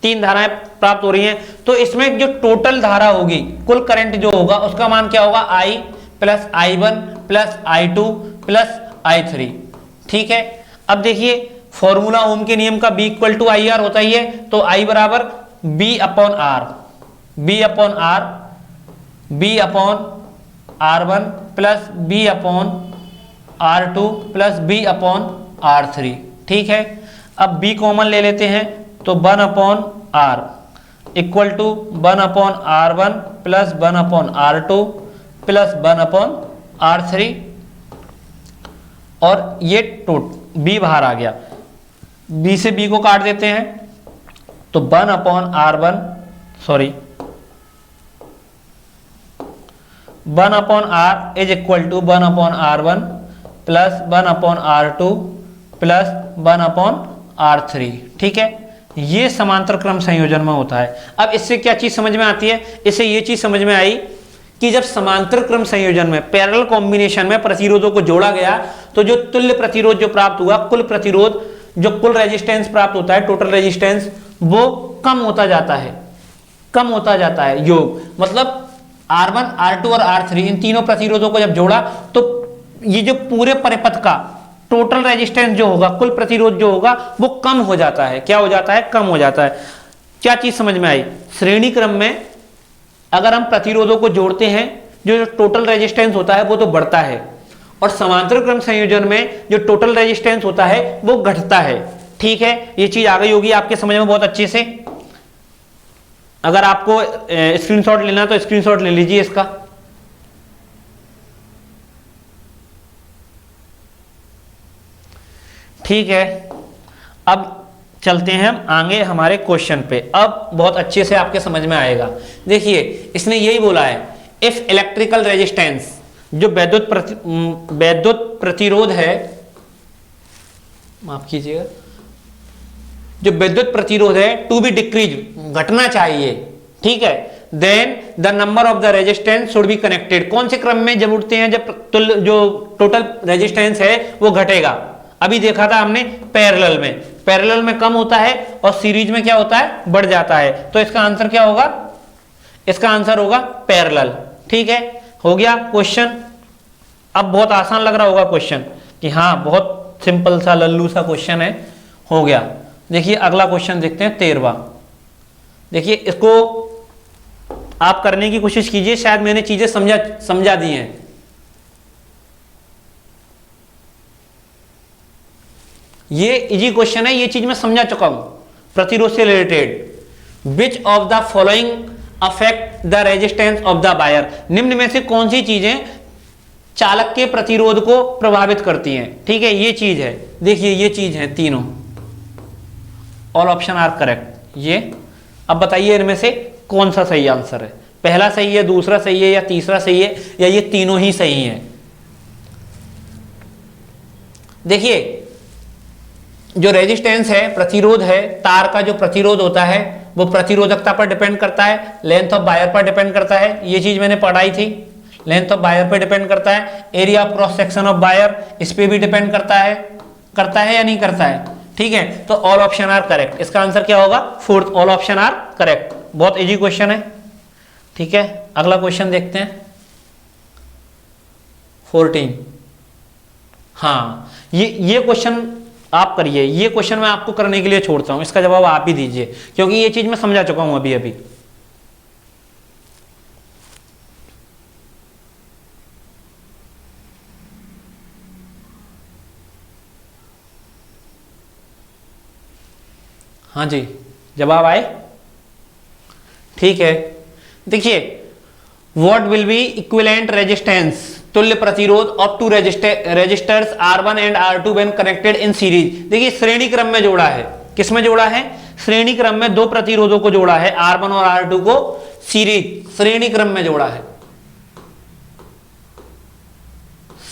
तीन धाराएं प्राप्त हो रही हैं। तो इसमें जो टोटल धारा होगी, कुल करंट जो होगा उसका मान क्या होगा, I plus I1 plus I2 plus I3। ठीक है, अब देखिए फॉर्मूला ओम के नियम का B इक्वल टू IR होता ही है, तो I बराबर B upon R, B upon R, B upon R1 plus B upon R2 plus B upon R3। ठीक है, अब B कॉमन ले लेते हैं तो 1 upon R equal to 1 upon R1 plus 1 upon R2 plus 1 upon R3, और ये B बाहर आ गया, B से B को काट देते हैं तो 1 upon R1, sorry 1 upon R is equal to 1 upon R1 plus 1 upon R2 plus 1 upon R3। ठीक है, ये समांतर क्रम संयोजन में होता है। अब इससे क्या चीज समझ में आती है, इससे ये चीज समझ में आई कि जब समांतर क्रम संयोजन में पैरेलल कॉम्बिनेशन में प्रतिरोधों को जोड़ा गया तो जो तुल्य प्रतिरोध जो प्राप्त हुआ, कुल प्रतिरोध जो कुल रेजिस्टेंस प्राप्त होता है, टोटल रेजिस्टेंस, वो कम होता जाता है, कम होता जाता है। योग मतलब R1, R2 और R3 इन तीनों प्रतिरोधों को जब जोड़ा तो ये जो पूरे परिपथ का टोटल रेजिस्टेंस जो होगा, कुल प्रतिरोध जो होगा, वो कम हो जाता है। क्या हो जाता है, कम हो जाता है। क्या चीज समझ में आई, श्रेणी क्रम में अगर हम प्रतिरोधों को जोड़ते हैं, जो टोटल रेजिस्टेंस होता है वो तो बढ़ता है, और समांतर क्रम संयोजन में जो टोटल रेजिस्टेंस होता है वो घटता है। ठीक है, ये चीज आ गई होगी आपके समझ में बहुत अच्छे से। अगर आपको स्क्रीनशॉट लेना तो स्क्रीनशॉट ले लीजिए इसका। ठीक है, अब चलते हैं हम आगे हमारे क्वेश्चन पे। अब बहुत अच्छे से आपके समझ में आएगा। देखिए, इसने यही बोला है, इफ इलेक्ट्रिकल रेजिस्टेंस, जो वैद्युत प्रतिरोध है, माफ कीजिएगा, जो विद्युत प्रतिरोध है टू बी डिक्रीज, घटना चाहिए। ठीक है, then the number of the resistance should be connected. कौन से क्रम में जब उठते हैं, जब जो टोटल रेजिस्टेंस है वो घटेगा। अभी देखा था हमने पैरेलल में, पैरेलल में कम होता है और सीरीज में क्या होता है, बढ़ जाता है। तो इसका आंसर क्या होगा, इसका आंसर होगा पैरेलल। ठीक है, हो गया क्वेश्चन। अब बहुत आसान लग रहा होगा क्वेश्चन कि हाँ बहुत सिंपल सा लल्लू सा क्वेश्चन है, हो गया। देखिए अगला क्वेश्चन देखते हैं 13वां। देखिए इसको आप करने की कोशिश कीजिए, शायद मैंने चीजें समझा दी हैं। ये इजी क्वेश्चन है, ये चीज मैं समझा चुका हूं प्रतिरोध से related. Which of the following affect the resistance of the wire, निम्न में से कौन सी चीजें चालक के प्रतिरोध को प्रभावित करती हैं। ठीक है, ये चीज है, देखिए ये चीज है तीनों, ऑल ऑप्शन आर करेक्ट। ये अब बताइए इनमें से कौन सा सही आंसर है, पहला सही है, दूसरा सही है, या तीसरा सही है, या ये तीनों ही सही हैं। देखिए जो रेजिस्टेंस है, प्रतिरोध है, तार का जो प्रतिरोध होता है वो प्रतिरोधकता पर डिपेंड करता है, लेंथ ऑफ वायर पर डिपेंड करता है, ये चीज मैंने पढ़ाई थी, लेंथ ऑफ वायर पर डिपेंड करता है, area of cross section of wire इस पे भी डिपेंड करता है या नहीं करता है। ठीक है, तो ऑल ऑप्शन आर करेक्ट, इसका आंसर क्या होगा fourth, all option are correct. बहुत इजी क्वेश्चन है। ठीक है, अगला क्वेश्चन देखते हैं 14। हाँ, ये क्वेश्चन आप करिए, ये क्वेश्चन मैं आपको करने के लिए छोड़ता हूं, इसका जवाब आप ही दीजिए क्योंकि ये चीज मैं समझा चुका हूं अभी अभी। हाँ जी, जवाब आए? ठीक है, देखिए what will be equivalent resistance, तुल्य प्रतिरोध of two resistors R1 and R2 when connected in series. देखिए श्रेणी क्रम में जोड़ा है, किस में जोड़ा है, श्रेणी क्रम में दो प्रतिरोधों को जोड़ा है, R1 और R2 को सीरीज श्रेणी क्रम में जोड़ा है।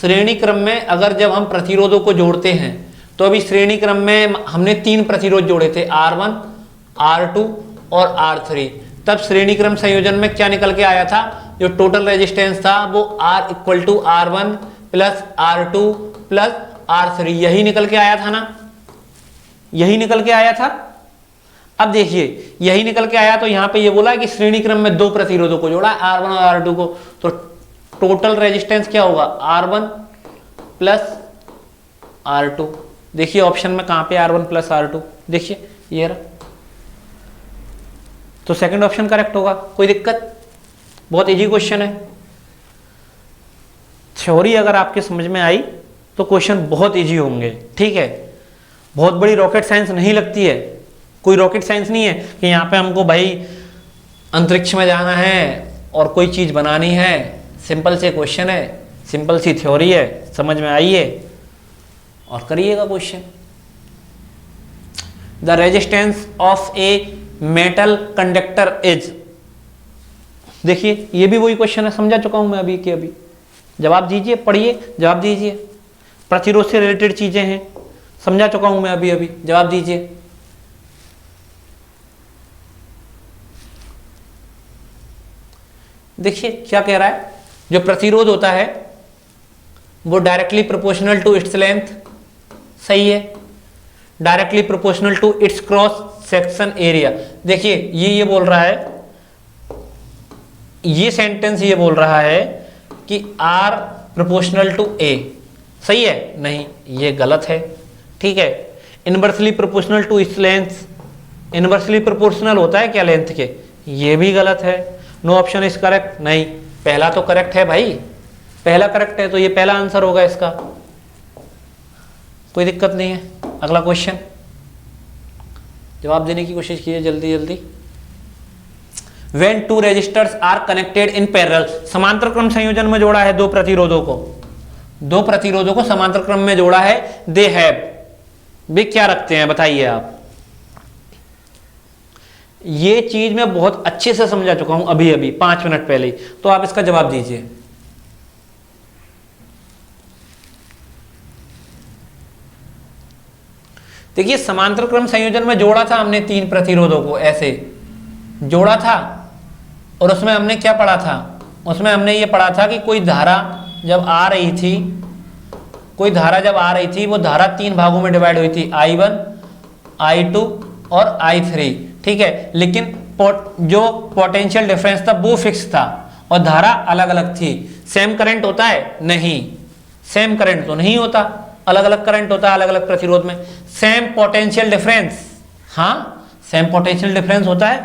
श्रेणी क्रम में अगर जब हम प्रतिरोधों को जोड़ते हैं तो अभी श्रेणी क्रम में हमने तीन प्रतिरोध जोड़े थे, R1, R2 और R3। तब श्रेणी क्रम संयोजन में क्या निकल के आया था, जो टोटल रेजिस्टेंस था वो R equal to R1 plus R2 plus R3, यही निकल के आया था ना, यही निकल के आया था। अब देखिए यही निकल के आया, तो यहां पे ये बोला कि श्रेणी क्रम में दो प्रतिरोधों को जोड़ा R1 और R2 को, तो टोटल रेजिस्टेंस क्या होगा R1 प्लस R2। देखिए ऑप्शन में कहां पे R1 प्लस R2, देखिए ये रहा, तो सेकंड ऑप्शन करेक्ट होगा, कोई दिक्कत, बहुत इजी क्वेश्चन है। थ्योरी अगर आपके समझ में आई तो क्वेश्चन बहुत इजी होंगे। ठीक है, बहुत बड़ी रॉकेट साइंस नहीं लगती है, कोई रॉकेट साइंस नहीं है कि यहाँ पे हमको भाई अंतरिक्ष में जाना है और कोई चीज बनानी है, सिंपल से क्वेश्चन है, सिंपल सी थ्योरी है, समझ में आइए और करिएगा question. The resistance of a metal conductor is, देखिए ये भी वही क्वेश्चन है, समझा चुका हूं मैं अभी के अभी। जवाब दीजिए, पढ़िए, जवाब दीजिए, प्रतिरोध से रिलेटेड चीजें हैं, समझा चुका हूं मैं अभी अभी, जवाब दीजिए। देखिए क्या कह रहा है, जो प्रतिरोध होता है वो directly proportional to its length, सही है, directly proportional to its cross section area. देखिए ये बोल रहा है, ये सेंटेंस ये बोल रहा है कि R प्रोपोर्शनल टू A, सही है, नहीं ये गलत है। ठीक है, inversely proportional to its length, inversely proportional होता है क्या लेंथ के, ये भी गलत है। नो ऑप्शन इज करेक्ट, नहीं पहला तो करेक्ट है भाई, पहला करेक्ट है तो ये पहला आंसर होगा इसका, कोई दिक्कत नहीं है। अगला क्वेश्चन, जवाब देने की कोशिश कीजिए जल्दी जल्दी। When two resistors are connected in parallel, समांतर क्रम संयोजन में जोड़ा है दो प्रतिरोधों को समांतर क्रम में जोड़ा है, they have, वे क्या रखते हैं बताइए आप। ये चीज मैं बहुत अच्छे से समझा चुका हूं अभी अभी 5 मिनट पहले ही, तो आप इसका जवाब दीजिए। देखिए समांतर क्रम संयोजन में जोड़ा था हमने तीन प्रतिरोधों को, ऐसे जोड़ा था, और उसमें हमने क्या पढ़ा था, उसमें हमने ये पढ़ा था कि कोई धारा जब आ रही थी, वो धारा तीन भागों में डिवाइड हुई थी, I1, I2 और I3। ठीक है, लेकिन जो पोटेंशियल डिफरेंस था वो फिक्स था और धारा अलग अलग थी। सेम करंट होता है, नहीं, सेम करंट तो नहीं होता, अलग अलग करंट होता है अलग अलग प्रतिरोध में। सेम पोटेंशियल डिफरेंस, हाँ सेम पोटेंशियल डिफरेंस होता है,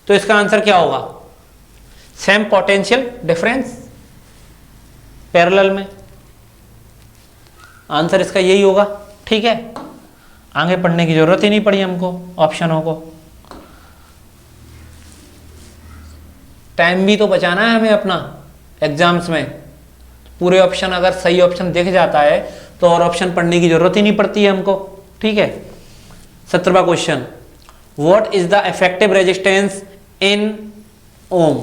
तो इसका आंसर क्या होगा, सेम पोटेंशियल डिफरेंस पैरेलल में, आंसर इसका यही होगा। ठीक है, आगे पढ़ने की जरूरत ही नहीं पड़ी हमको ऑप्शनों को, टाइम भी तो बचाना है हमें अपना एग्जाम्स में, पूरे ऑप्शन अगर सही ऑप्शन दिख जाता है तो और ऑप्शन पढ़ने की जरूरत ही नहीं पड़ती है हमको। ठीक है, 17वां question, what is the effective resistance in ohm.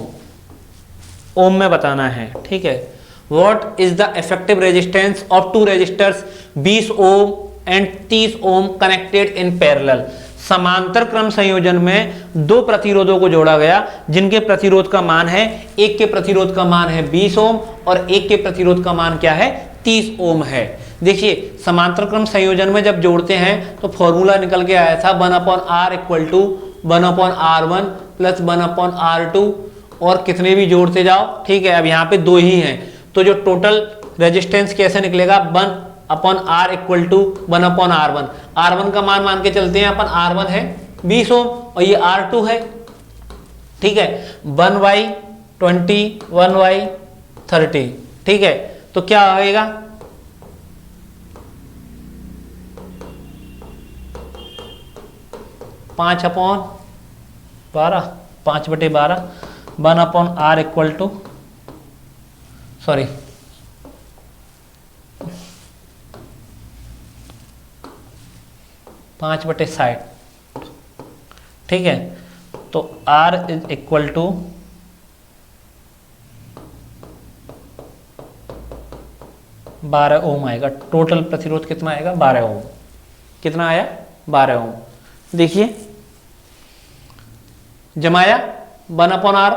Ohm में बताना है। ठीक है, what is the effective resistance of two resistors 20 ohm and 30 ohm connected in parallel. समांतर क्रम संयोजन में दो प्रतिरोधों को जोड़ा गया जिनके प्रतिरोध का मान है, एक के प्रतिरोध का मान है 20 ओम और एक के प्रतिरोध का मान क्या है, 30 ओम है। देखिए समांतर क्रम संयोजन में जब जोड़ते हैं तो फॉर्मूला निकल के आया था 1/r equal to 1/r1 plus 1/r2 और कितने भी जोड़ते जाओ। ठीक है, अब यहाँ पे दो ही हैं तो जो टोटल रेजिस्टेंस कैसे निकलेगा, 1/r equal to 1/r1। r1 का मान के चलते हैं अपन, r1 है 20 ओम और ये r2 है। ठीक है, 1/20 1/30। ठीक है, तो क्या आएगा, 5/12 5/12 1/r इक्वल टू 5/60। ठीक है, तो R इज इक्वल टू 12 ओम आएगा। टोटल प्रतिरोध कितना आएगा, 12 ओम। कितना आया, 12 ओम। देखिए जमाया 1/r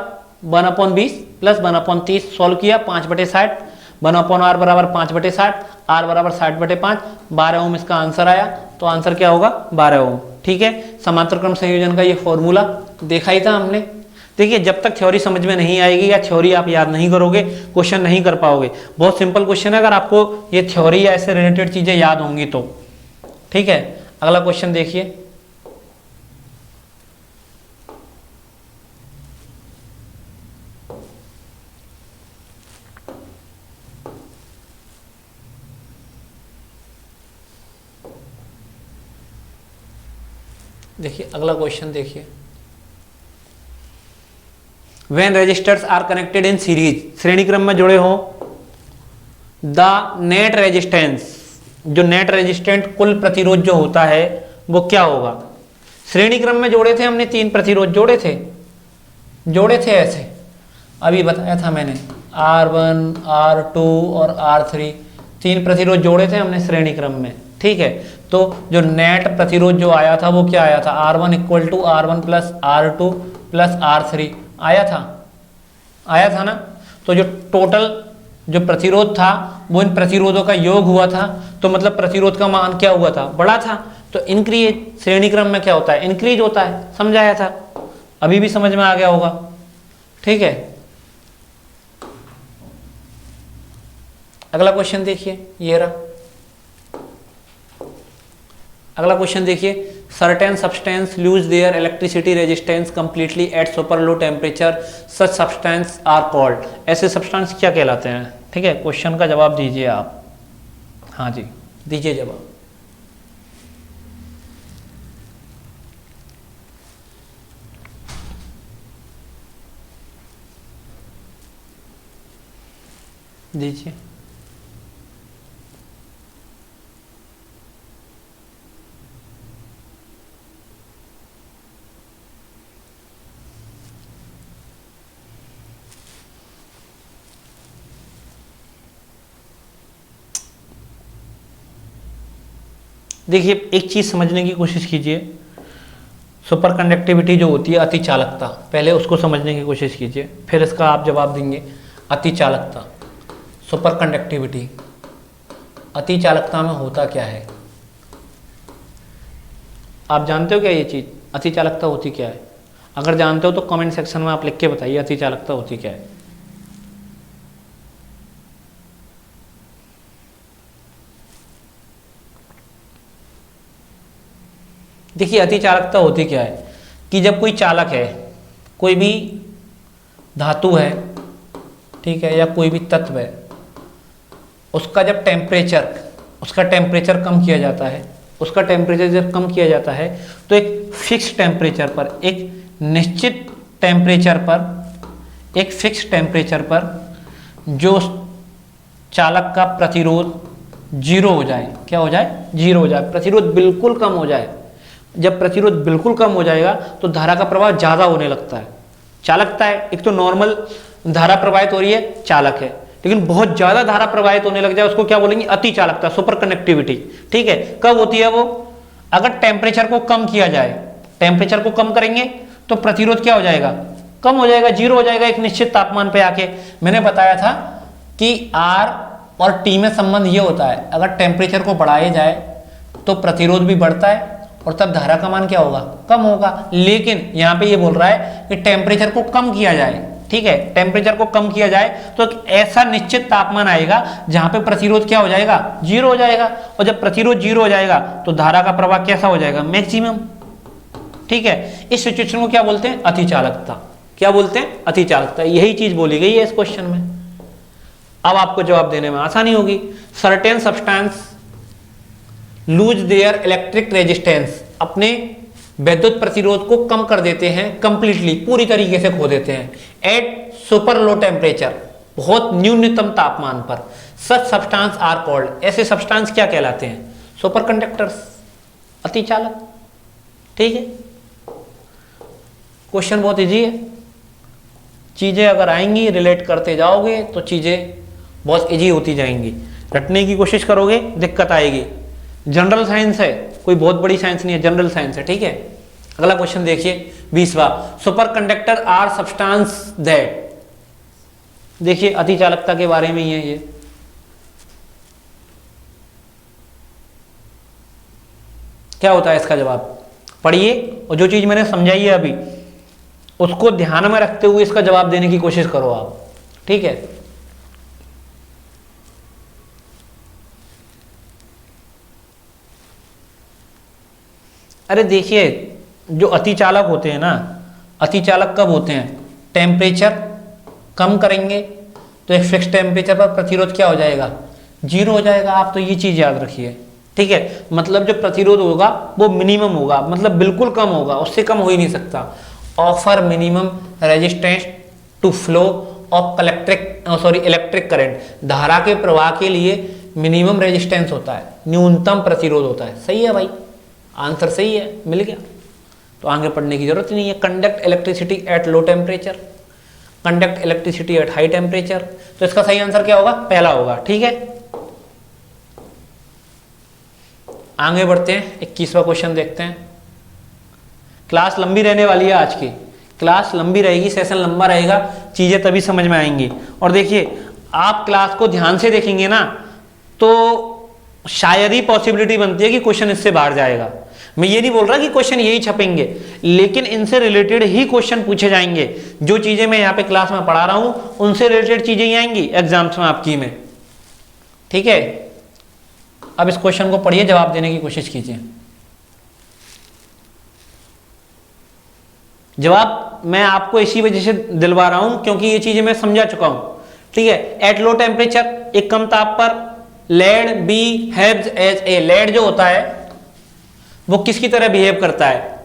1/20 प्लस 1/30 सॉल्व किया, 5/60 1/r बराबर 5/60, r बराबर 60/5, 12 ओम इसका आंसर आया। तो आंसर क्या होगा, 12 ओम। ठीक है, समांतर क्रम संयोजन का ये फॉर्मूला देखा ही था हमने। देखिए जब तक थ्योरी समझ में नहीं आएगी या थ्योरी आप याद नहीं करोगे क्वेश्चन नहीं कर पाओगे। बहुत सिंपल क्वेश्चन है अगर आपको ये थ्योरी या ऐसे रिलेटेड चीजें याद होंगी तो। ठीक है, अगला क्वेश्चन देखिए, अगला क्वेश्चन देखिए, when resistors are connected in series, श्रेणी क्रम में जुड़े हो, द नेट रेजिस्टेंस, जो नेट रेजिस्टेंट कुल प्रतिरोध जो होता है वो क्या होगा। श्रेणी क्रम में जोड़े थे हमने, 3 प्रतिरोध जोड़े थे ऐसे, अभी बताया था मैंने, R1 R2 और R3 3 प्रतिरोध जोड़े थे हमने श्रेणी क्रम में। ठीक है, तो जो नेट प्रतिरोध जो आया था वो क्या आया था, R1 equal to R1 plus R2 plus R3 आया था ना। तो जो टोटल जो प्रतिरोध था वो इन प्रतिरोधों का योग हुआ था, तो मतलब प्रतिरोध का मान क्या हुआ था, बड़ा था। तो इंक्रीज श्रेणी क्रम में क्या होता है, इंक्रीज होता है, समझाया था, अभी भी समझ में आ गया होगा। ठीक है, अगला क्वेश्चन देखिए, ये रहा अगला क्वेश्चन देखिए, certain substance lose their electricity resistance completely at super low temperature, such substance are called. ऐसे सब्सटेंस क्या कहलाते हैं। ठीक है, क्वेश्चन का जवाब दीजिए आप। हाँ जी, दीजिए जवाब। दीजिए। देखिए एक चीज समझने की कोशिश कीजिए, सुपर कंडक्टिविटी जो होती है, अति चालकता, पहले उसको समझने की कोशिश कीजिए, फिर इसका आप जवाब देंगे। अति चालकता, सुपर कंडक्टिविटी, अति चालकता में होता क्या है, आप जानते हो क्या ये चीज, अति चालकता होती क्या है। अगर जानते हो तो कमेंट सेक्शन में आप लिख के बताइए अति चालकता होती क्या है। देखिए अति चालकता होती क्या है कि जब कोई चालक है, कोई भी धातु है, ठीक है, या कोई भी तत्व है, उसका जब उसका टेम्परेचर कम किया जाता है, उसका टेम्परेचर जब कम किया जाता है तो एक फिक्स टेम्परेचर पर, एक निश्चित टेम्परेचर पर, एक फिक्स टेम्परेचर पर जो चालक का प्रतिरोध जीरो हो जाए। क्या हो जाए? जीरो हो जाए, प्रतिरोध बिल्कुल कम हो जाए। जब प्रतिरोध बिल्कुल कम हो जाएगा तो धारा का प्रवाह ज्यादा होने लगता है। चालकता है, एक तो नॉर्मल धारा प्रवाहित हो रही है, चालक है, लेकिन बहुत ज्यादा धारा प्रवाहित होने लग जाए उसको क्या बोलेंगे? अति चालकता, सुपर कंडक्टिविटी। ठीक है, कब होती है वो? अगर टेम्परेचर को कम किया जाए, टेम्परेचर को कम करेंगे तो प्रतिरोध क्या हो जाएगा? कम हो जाएगा, जीरो हो जाएगा एक निश्चित तापमान पे आके। मैंने बताया था कि आर और टी में संबंध ये होता है, अगर टेम्परेचर को बढ़ाया जाए तो प्रतिरोध भी बढ़ता है और तब धारा का मान क्या होगा? कम होगा। लेकिन यहाँ पे ये बोल रहा है कि टेम्परेचर को कम किया जाए। ठीक है, टेम्परेचर को कम किया जाए तो एक ऐसा निश्चित तापमान आएगा जहां पे प्रतिरोध क्या हो जाएगा? जीरो हो जाएगा। और जब प्रतिरोध जीरो हो जाएगा तो धारा का प्रवाह कैसा हो जाएगा? मैक्सिमम। ठीक है, इस सिचुएशन को क्या बोलते हैं? अतिचालकता। क्या बोलते हैं? अतिचालकता। यही चीज बोली गई है इस क्वेश्चन में। अब आपको जवाब देने में आसानी होगी। Certain substance lose there electric resistance, अपने विद्युत प्रतिरोध को कम कर देते हैं, कंप्लीटली, पूरी तरीके से खो देते हैं। एट सुपर लो टेम्परेचर, बहुत न्यूनतम तापमान पर। सच सब्सटेंस आर कॉल्ड, ऐसे सब्सटेंस क्या कहलाते हैं? सुपर कंडक्टर्स, अतिचालक। ठीक है, क्वेश्चन बहुत इजी है। चीजें अगर आएंगी, रिलेट करते जाओगे तो चीजें बहुत इजी होती जाएंगी। रटने की कोशिश करोगे दिक्कत आएगी। जनरल साइंस है, कोई बहुत बड़ी साइंस नहीं है, जनरल साइंस है। ठीक है, अगला क्वेश्चन देखिए 20वां। Superconductor are substance that, देखिए अतिचालकता के बारे में ही है ये। क्या होता है इसका जवाब? पढ़िए और जो चीज मैंने समझाई है अभी उसको ध्यान में रखते हुए इसका जवाब देने की कोशिश करो आप। ठीक है, अरे देखिए जो अतिचालक होते हैं ना, अतिचालक कब होते हैं? टेम्परेचर कम करेंगे तो एक फिक्स टेम्परेचर पर प्रतिरोध क्या हो जाएगा? जीरो हो जाएगा। आप तो ये चीज याद रखिए। ठीक है, मतलब जो प्रतिरोध होगा वो मिनिमम होगा, मतलब बिल्कुल कम होगा, उससे कम हो ही नहीं सकता। Offer minimum resistance to flow of electric current, धारा के प्रवाह के लिए मिनिमम रेजिस्टेंस होता है, न्यूनतम प्रतिरोध होता है। सही है भाई, आंसर सही है, मिल गया। तो आगे पढ़ने की जरूरत नहीं है। Conduct electricity eight low temperature, conduct electricity at high temperature, तो इसका सही आंसर क्या होगा? पहला होगा। ठीक है, आगे बढ़ते हैं, 21वां क्वेश्चन देखते हैं। क्लास लंबी रहने वाली है आज की, क्लास लंबी रहेगी, सेशन लंबा रहेगा, चीजें तभी समझ में आएंगी। और देखिए आप क्लास को ध्यान से देखेंगे ना तो शायद ही पॉसिबिलिटी बनती है कि क्वेश्चन इससे बाहर जाएगा। मैं ये नहीं बोल रहा कि क्वेश्चन यही छपेंगे, लेकिन इनसे रिलेटेड ही क्वेश्चन पूछे जाएंगे। जो चीजें मैं यहाँ पे क्लास में पढ़ा रहा हूं उनसे रिलेटेड चीजें ही आएंगी एग्जाम्स में आपकी में। ठीक है, अब इस क्वेश्चन को पढ़िए, जवाब देने की कोशिश कीजिए। जवाब मैं आपको इसी वजह से दिलवा रहा हूं क्योंकि ये चीजें मैं समझा चुका हूं। ठीक है, एट लो टेम्परेचर, एक कम ताप पर, lead behaves as a, lead जो होता है वो किसकी तरह बिहेव करता है?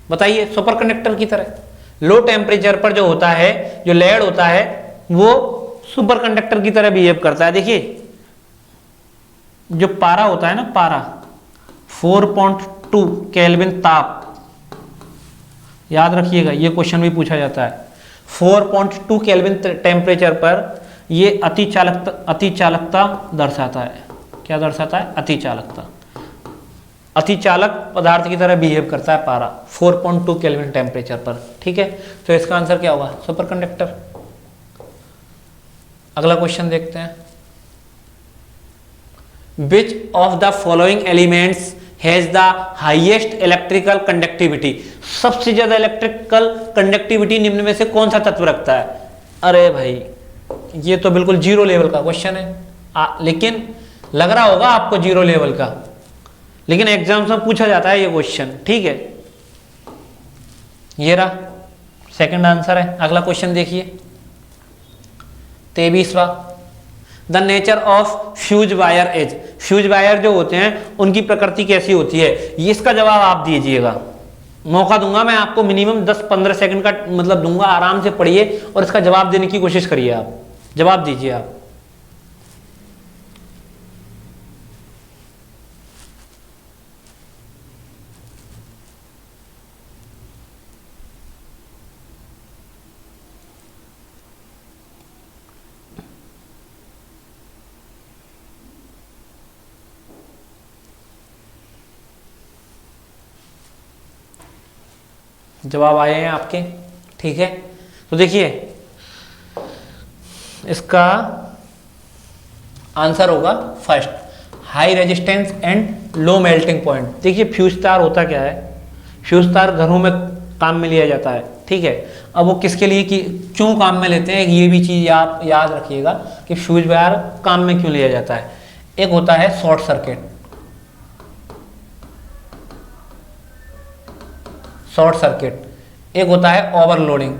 बताइए, सुपर कंडक्टर की तरह। लो टेम्परेचर पर जो होता है, जो लेड होता है वो सुपर कंडक्टर की तरह बिहेव करता है। देखिए जो पारा होता है ना, पारा 4.2 केल्विन ताप, याद रखिएगा ये क्वेश्चन भी पूछा जाता है। 4.2 केल्विन टेम्परेचर पर ये अतिचालकता दर्शाता है। क्या दर्शाता है? अतिचालकता। अतिचालक पदार्थ की तरह बिहेव करता है पारा 4.2 केल्विन टेम्परेचर पर। ठीक है, तो इसका आंसर क्या होगा? Super conductor. अगला क्वेश्चन देखते हैं। Which of the following elements has the highest electrical conductivity? सबसे ज्यादा इलेक्ट्रिकल कंडक्टिविटी निम्न में से कौन सा तत्व रखता है? अरे भाई ये तो बिल्कुल जीरो लेवल का क्वेश्चन है, लेकिन लग रहा होगा आपको जीरो लेवल का, लेकिन एग्जाम्स में पूछा जाता है ये क्वेश्चन। ठीक है, ये रहा सेकंड आंसर है। अगला क्वेश्चन देखिए 23वां। The nature of fuse wire is, fuse wire जो होते हैं उनकी प्रकृति कैसी होती है? ये इसका जवाब आप दीजिएगा। मौका दूंगा मैं आपको, मिनिमम 10-15 सेकंड का मतलब दूंगा, आराम से पढ़िए और इसका जवाब देने की कोशिश करिए। आप जवाब दीजिए। आप जवाब आए हैं आपके, ठीक है। तो देखिए इसका आंसर होगा first, high resistance and low melting point. देखिए फ्यूज तार होता क्या है, फ्यूज तार घरों में काम में लिया जाता है, ठीक है। अब वो किसके लिए कि क्यों काम में लेते हैं, ये भी चीज़ आप याद रखिएगा कि फ्यूज वायर काम में क्यों लिया जाता है। एक होता है शॉर्ट सर्किट, शॉर्ट सर्किट, एक होता है ओवरलोडिंग,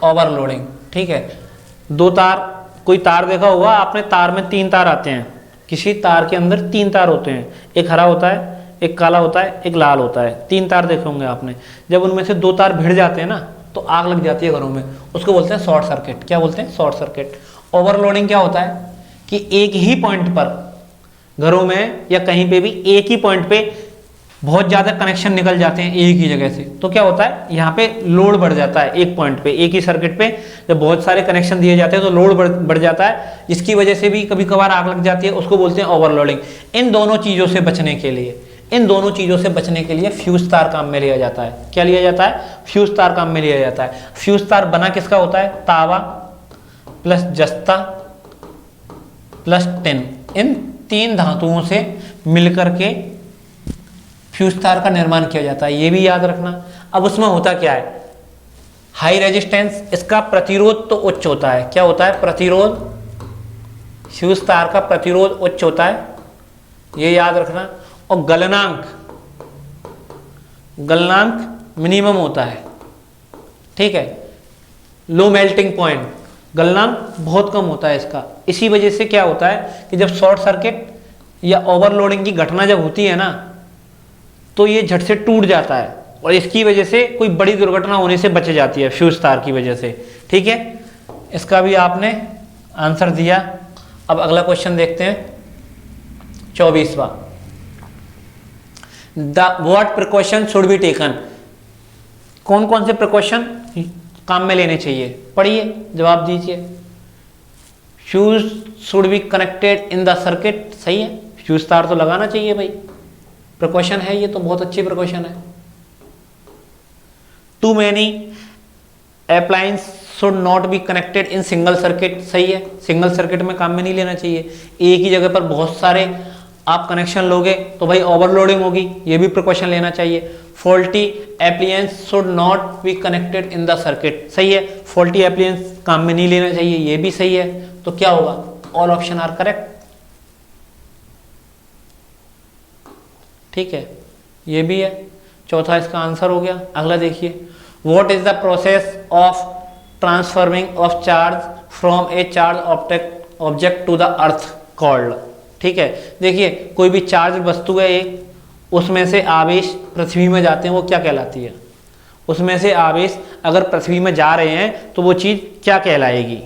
ओवरलोडिंग, ठीक है। दो तार, कोई तार देखा होगा आपने, तार में 3 तार आते हैं, किसी तार के अंदर 3 तार होते हैं, एक हरा होता है, एक काला होता है, एक लाल होता है, 3 तार देखे होंगे आपने। जब उनमें से 2 तार भिड़ जाते हैं ना तो आग लग जाती है घरों में, उसको बोलते हैं शॉर्ट सर्किट। क्या बोलते हैं? Short circuit. ओवरलोडिंग क्या होता है कि एक ही पॉइंट पर घरों में या कहीं पे भी एक ही पॉइंट पे बहुत ज़्यादा कनेक्शन निकल जाते हैं एक ही जगह से, तो क्या होता है यहाँ पे लोड बढ़ जाता है। एक पॉइंट पे, एक ही सर्किट पे जब बहुत सारे कनेक्शन दिए जाते हैं तो लोड बढ़ जाता है, जिसकी वजह से भी कभी कभार आग लग जाती है, उसको बोलते हैं ओवरलोडिंग। इन दोनों चीज़ों से बचने के लिए, इन दोनों चीज़ों से बचने के लिए फ्यूज तार काम में लिया जाता है। क्या लिया जाता है? फ्यूज तार काम में लिया जाता है। फ्यूज तार बना किसका होता है? तावा प्लस जस्ता प्लस टिन, इन 3 धातुओं से मिलकर के फ्यूज तार का निर्माण किया जाता है, ये भी याद रखना। अब उसमें होता क्या है? हाई रेजिस्टेंस, इसका प्रतिरोध तो उच्च होता है। क्या होता है? प्रतिरोध, फ्यूज तार का प्रतिरोध उच्च होता है, ये याद रखना। और गलनांक, गलनांक मिनिमम होता है, ठीक है। लो मेल्टिंग पॉइंट, गलनांक बहुत कम होता है इसका। इसी वजह से क्या होता है कि जब शॉर्ट सर्किट या ओवरलोडिंग की घटना जब होती है ना तो ये झट से टूट जाता है, और इसकी वजह से कोई बड़ी दुर्घटना होने से बच जाती है फ्यूज तार की वजह से, ठीक है। इसका भी आपने आंसर दिया। अब अगला क्वेश्चन देखते हैं, 24वां। What precaution should be taken, कौन कौन से प्रिकॉशन काम में लेने चाहिए? पढ़िए, जवाब दीजिए। Fuse should be connected in the circuit, सही है, फ्यूज तार तो लगाना चाहिए भाई, प्रिकॉशन है ये तो, बहुत अच्छी प्रिकॉशन है। Too many appliance should not be connected in single circuit, सही है, सिंगल सर्किट में काम में नहीं लेना चाहिए। एक ही जगह पर बहुत सारे आप कनेक्शन लोगे तो भाई ओवरलोडिंग होगी, ये भी प्रिकॉशन लेना चाहिए। Faulty appliances should not be connected in the circuit, सही है, फॉल्टी एप्लियंस काम में नहीं लेना चाहिए, ये भी सही है। तो क्या होगा? ऑल ऑप्शन आर करेक्ट, ठीक है, ये भी है। चौथा इसका आंसर हो गया। अगला देखिए, what is the process of transforming of charge from a charge object to the earth called, ठीक है। देखिए कोई भी चार्ज वस्तु है एक, उसमें से आवेश पृथ्वी में जाते हैं, वो क्या कहलाती है? उसमें से आवेश अगर पृथ्वी में जा रहे हैं तो वो चीज क्या कहलाएगी?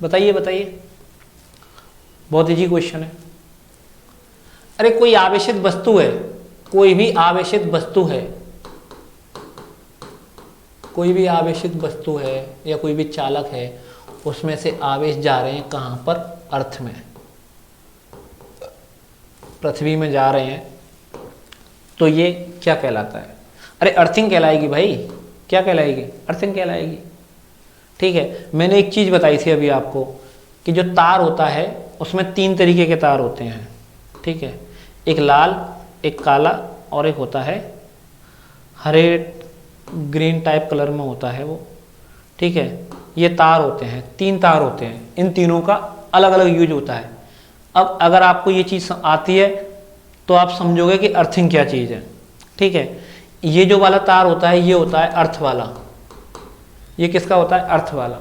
बताइए बताइए, बहुत इजी क्वेश्चन है। अरे कोई आवेशित वस्तु है, कोई भी आवेशित वस्तु है, कोई भी आवेशित वस्तु है या कोई भी चालक है, उसमें से आवेश जा रहे हैं कहाँ पर? अर्थ में, पृथ्वी में जा रहे हैं, तो ये क्या कहलाता है? अरे अर्थिंग कहलाएगी भाई, क्या कहलाएगी? अर्थिंग कहलाएगी, ठीक है। मैंने एक चीज़ बताई थी अभी आपको कि जो तार होता है उसमें 3 तरीके के तार होते हैं, ठीक है, एक लाल, एक काला और एक होता है हरे ग्रीन टाइप कलर में होता है वो, ठीक है। ये तार होते हैं, 3 तार होते हैं, इन तीनों का अलग अलग यूज होता है। अब अगर आपको ये चीज़ आती है तो आप समझोगे कि अर्थिंग क्या चीज़ है, ठीक है। ये जो वाला तार होता है ये होता है अर्थ वाला, ये किसका होता है? अर्थ वाला।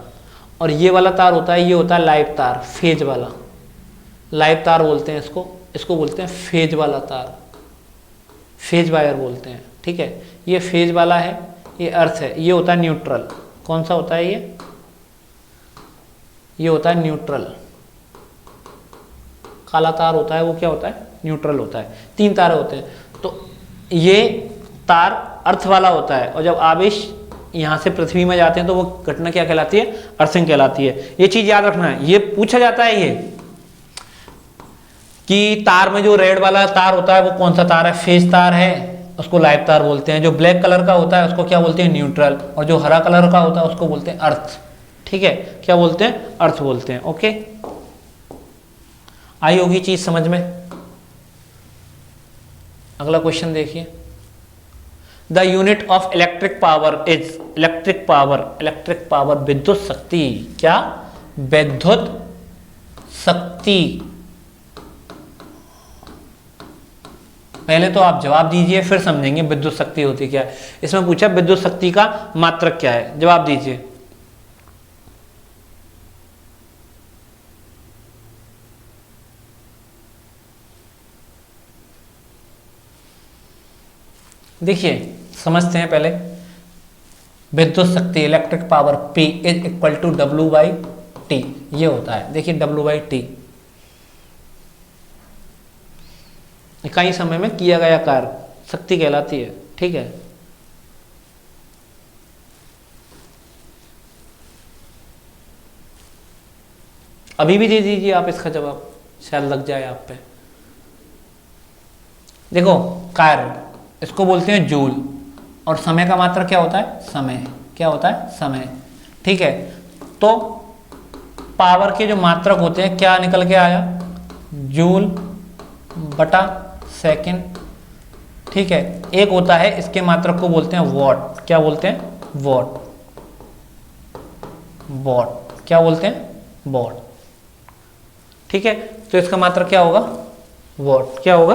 और ये वाला तार होता है, ये होता है लाइव तार, फेज वाला, लाइव तार बोलते हैं इसको, इसको बोलते हैं फेज वाला तार, फेज वायर बोलते हैं, ठीक है। ये फेज वाला है, ये अर्थ है, ये होता है न्यूट्रल। कौन सा होता है ये होता है न्यूट्रल। काला तार होता है वो क्या होता है? न्यूट्रल होता है। 3 तार होते हैं। तो ये तार अर्थ वाला होता है, और जब आवेश यहाँ से पृथ्वी में जाते हैं तो वो घटना क्या कहलाती है? अर्थिंग कहलाती है। ये चीज याद रखना है, ये पूछा जाता है ये कि तार में जो रेड वाला तार होता है वो कौन सा तार है? फेज तार है, उसको लाइव तार बोलते हैं। जो ब्लैक कलर का होता है उसको क्या बोलते हैं? न्यूट्रल। और जो हरा कलर का होता है उसको बोलते हैं अर्थ। ठीक है, क्या बोलते हैं? अर्थ बोलते हैं। ओके, आई होगी चीज समझ में। अगला क्वेश्चन देखिए, the unit of electric power is, electric power विद्युत शक्ति, क्या? विद्युत शक्ति। पहले तो आप जवाब दीजिए, फिर समझेंगे विद्युत शक्ति होती क्या है। इसमें पूछा विद्युत शक्ति का मात्रक क्या है, जवाब दीजिए। देखिए समझते हैं पहले। विद्युत शक्ति, electric power, P is equal to W/T, ये होता है। देखिए W/T इकाई समय में किया गया कार्य शक्ति कहलाती है। ठीक है, अभी भी दे दीजिए आप इसका जवाब, शायद लग जाए आप पे। देखो कार्य, इसको बोलते हैं जूल, और समय का मात्रक क्या होता है? समय। क्या होता है? समय। ठीक है, तो पावर के जो मात्रक होते हैं क्या निकल के आया? जूल बटा सेकंड। ठीक है, एक होता है इसके मात्रक को बोलते हैं वॉट। क्या बोलते हैं? वॉट। वॉट क्या बोलते हैं? वॉट। ठीक है, तो इसका मात्रक क्या होगा? वॉट। क्या होगा?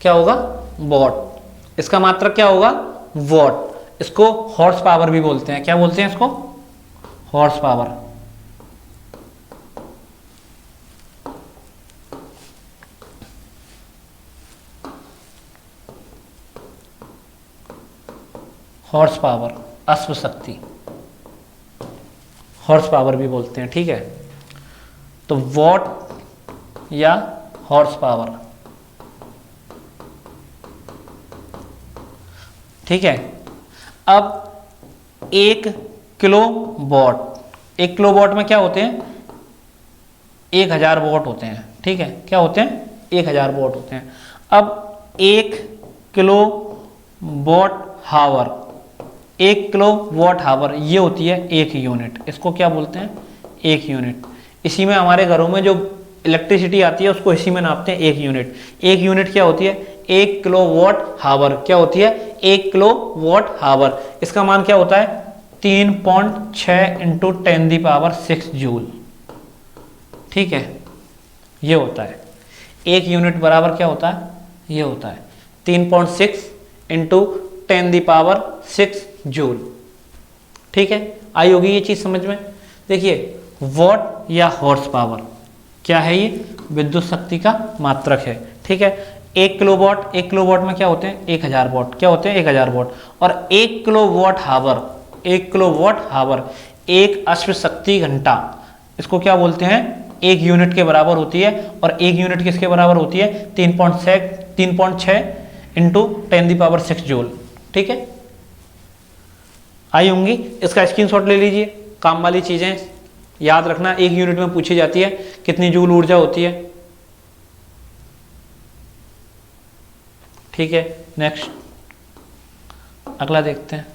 क्या होगा? वॉट। इसका मात्रक क्या होगा? वॉट। इसको हॉर्स पावर भी बोलते हैं। क्या बोलते हैं इसको? Horse power. हॉर्स पावर, अश्व शक्ति, हॉर्स पावर भी बोलते हैं। ठीक है, तो वॉट या हॉर्स पावर। ठीक है, अब 1 किलो वॉट, 1 किलो वॉट में क्या होते हैं? 1000 वॉट होते हैं। ठीक है, क्या होते हैं? 1000 वॉट होते हैं। अब 1 किलो वॉट हावर, 1 किलो वॉट हावर ये होती है 1 यूनिट। इसको क्या बोलते हैं? 1 यूनिट। इसी में हमारे घरों में जो इलेक्ट्रिसिटी आती है उसको इसी में नापते हैं 1 यूनिट। 1 यूनिट क्या होती है? 1 किलो वॉट हावर। क्या होती है? 1 किलो वॉट हावर। इसका मान क्या होता है? 3.6 इंटू 10⁶ जूल। ठीक है, ये होता है 1 यूनिट बराबर क्या होता है? ये होता है 3.6 इंटू 10⁶ जूल। ठीक है, आई होगी ये चीज समझ में। देखिए वॉट या हॉर्स पावर क्या है? ये विद्युत शक्ति का मात्रक है। ठीक है, 1 किलो वॉट, 1 किलो वॉट में क्या होते हैं? 1000 वॉट। क्या होते हैं? 1000 वॉट। और 1 किलो वॉट हावर, 1 किलो वॉट हावर, 1 अश्व शक्ति घंटा, इसको क्या बोलते हैं? 1 यूनिट के बराबर होती है। और 1 यूनिट किसके बराबर होती है? 3.6 इंटू 10⁶ जूल। ठीक है, आई होंगी। इसका स्क्रीनशॉट ले लीजिए, काम वाली चीजें याद रखना। 1 यूनिट में पूछी जाती है कितनी जूल ऊर्जा होती है। ठीक है, नेक्स्ट अगला देखते हैं।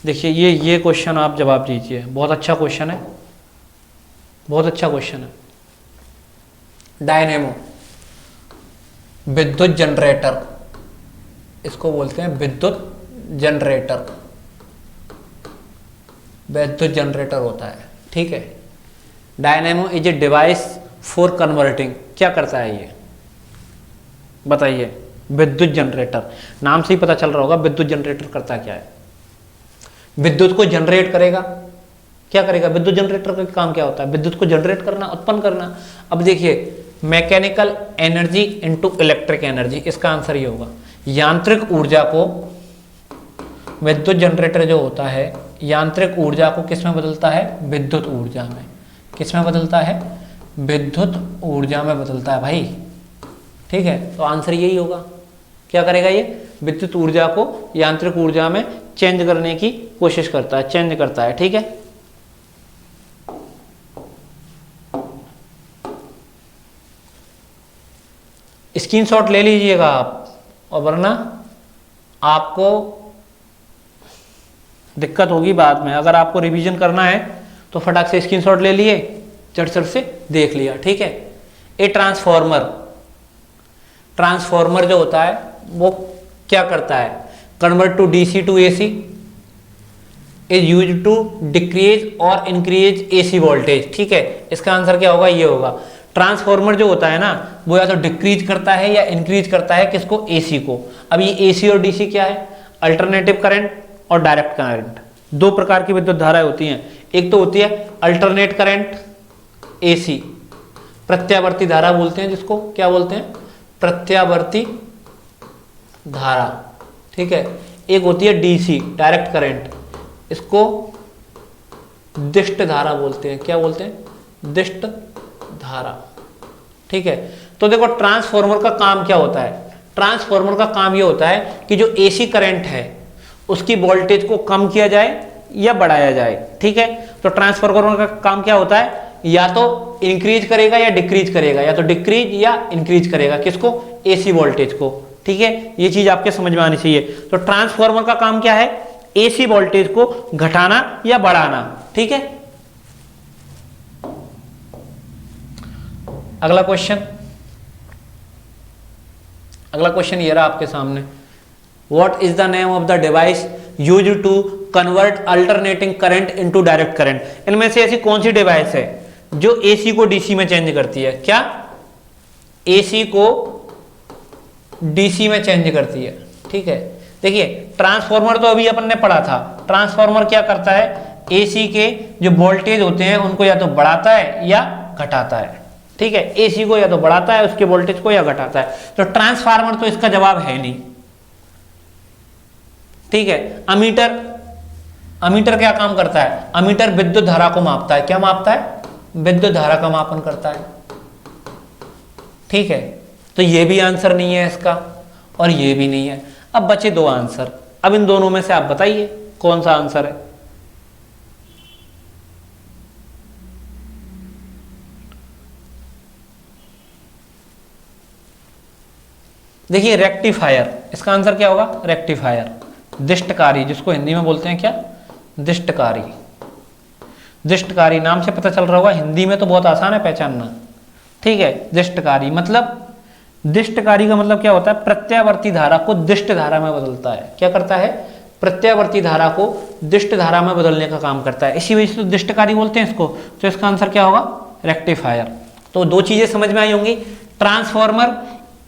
देखिए ये क्वेश्चन आप जवाब दीजिए, बहुत अच्छा क्वेश्चन है, बहुत अच्छा क्वेश्चन है। डायनेमो, विद्युत जनरेटर, इसको बोलते हैं विद्युत जनरेटर। विद्युत जनरेटर होता है। ठीक है, dynamo is a device for converting. क्या करता है ये बताइए? विद्युत जनरेटर, नाम से ही पता चल रहा होगा विद्युत जनरेटर करता क्या है। विद्युत को जनरेट करेगा। क्या करेगा? विद्युत जनरेटर का काम क्या होता है? विद्युत को जनरेट करना, उत्पन्न करना। अब देखिए mechanical energy into electric energy, इसका आंसर ये होगा। यांत्रिक ऊर्जा को विद्युत जनरेटर जो होता है यांत्रिक ऊर्जा को किस में बदलता है? विद्युत ऊर्जा में। किस में बदलता है? विद्युत ऊर्जा में बदलता है भाई। ठीक है, तो आंसर यही होगा। क्या करेगा ये? विद्युत ऊर्जा को यांत्रिक ऊर्जा में चेंज करने की कोशिश करता है, चेंज करता है। ठीक है, स्क्रीनशॉट ले लीजिएगा आप, और वरना आपको दिक्कत होगी बाद में। अगर आपको रिवीजन करना है तो फटाक से स्क्रीनशॉट ले लिए, चट से देख लिया। ठीक है, ए ट्रांसफॉर्मर जो होता है वो क्या करता है? Convert to DC to AC, is use to decrease और इंक्रीज एसी वोल्टेज। ठीक है, इसका आंसर क्या होगा? ये होगा। ट्रांसफॉर्मर जो होता है ना, वो या तो डिक्रीज करता है या इंक्रीज करता है किसको? एसी को। अब ये एसी और डीसी क्या है? अल्टरनेटिव करंट और डायरेक्ट करंट। दो प्रकार की विद्युत धाराएं होती हैं। एक तो होती है अल्टरनेट करंट, एसी, प्रत्यावर्ती धारा बोलते हैं जिसको। क्या बोलते हैं? प्रत्यावर्ती धारा। ठीक है, एक होती है डीसी, डायरेक्ट करंट, इसको दिष्ट धारा बोलते हैं। क्या बोलते हैं? दिष्ट धारा। ठीक है, तो देखो ट्रांसफॉर्मर का काम क्या होता है? ट्रांसफॉर्मर का काम ये होता है कि जो एसी करंट है उसकी वोल्टेज को कम किया जाए या बढ़ाया जाए। ठीक है, तो ट्रांसफॉर्मर का काम क्या होता है? या तो इंक्रीज करेगा या डिक्रीज करेगा, या तो डिक्रीज या इंक्रीज करेगा किसको? एसी वोल्टेज को। ठीक है, ये चीज आपके समझ में आनी चाहिए। तो ट्रांसफॉर्मर का काम क्या है? एसी वोल्टेज को घटाना या बढ़ाना। ठीक है, अगला क्वेश्चन ये रहा आपके सामने। What is the name of the device used to convert alternating current into direct current? इनमें से ऐसी कौन सी डिवाइस है जो एसी को डीसी में चेंज करती है? क्या? एसी को डीसी में चेंज करती है। ठीक है, देखिए ट्रांसफॉर्मर तो अभी अपन ने पढ़ा था। ट्रांसफॉर्मर क्या करता है? एसी के जो वोल्टेज होते हैं उनको या तो बढ़ाता है या घटाता है। ठीक है, एसी को या तो बढ़ाता है उसके वोल्टेज को, या घटाता है। तो ट्रांसफार्मर तो इसका जवाब है नहीं। ठीक है, अमीटर क्या काम करता है? अमीटर विद्युत धारा को मापता है। क्या मापता है? विद्युत धारा का मापन करता है। ठीक है, तो ये भी आंसर नहीं है इसका, और ये भी नहीं है। अब बचे दो आंसर। अब इन दोनों में से आप बताइए कौन सा आंसर है। देखिए रेक्टिफायर, इसका आंसर क्या होगा? रेक्टिफायर, दिष्टकारी, जिसको हिंदी में बोलते हैं क्या? दिष्टकारी। दिष्टकारी नाम से पता चल रहा होगा, हिंदी में तो बहुत आसान है पहचानना। ठीक है, दिष्टकारी मतलब, दिष्टकारी का मतलब क्या होता है? प्रत्यावर्ती धारा को दिष्ट धारा में बदलता है। क्या करता है? प्रत्यावर्ती धारा को दिष्ट धारा में बदलने का काम करता है, इसी वजह से तो दिष्टकारी बोलते हैं इसको। तो इसका आंसर क्या होगा? रेक्टिफायर। तो दो चीजें समझ में आई होंगी। ट्रांसफॉर्मर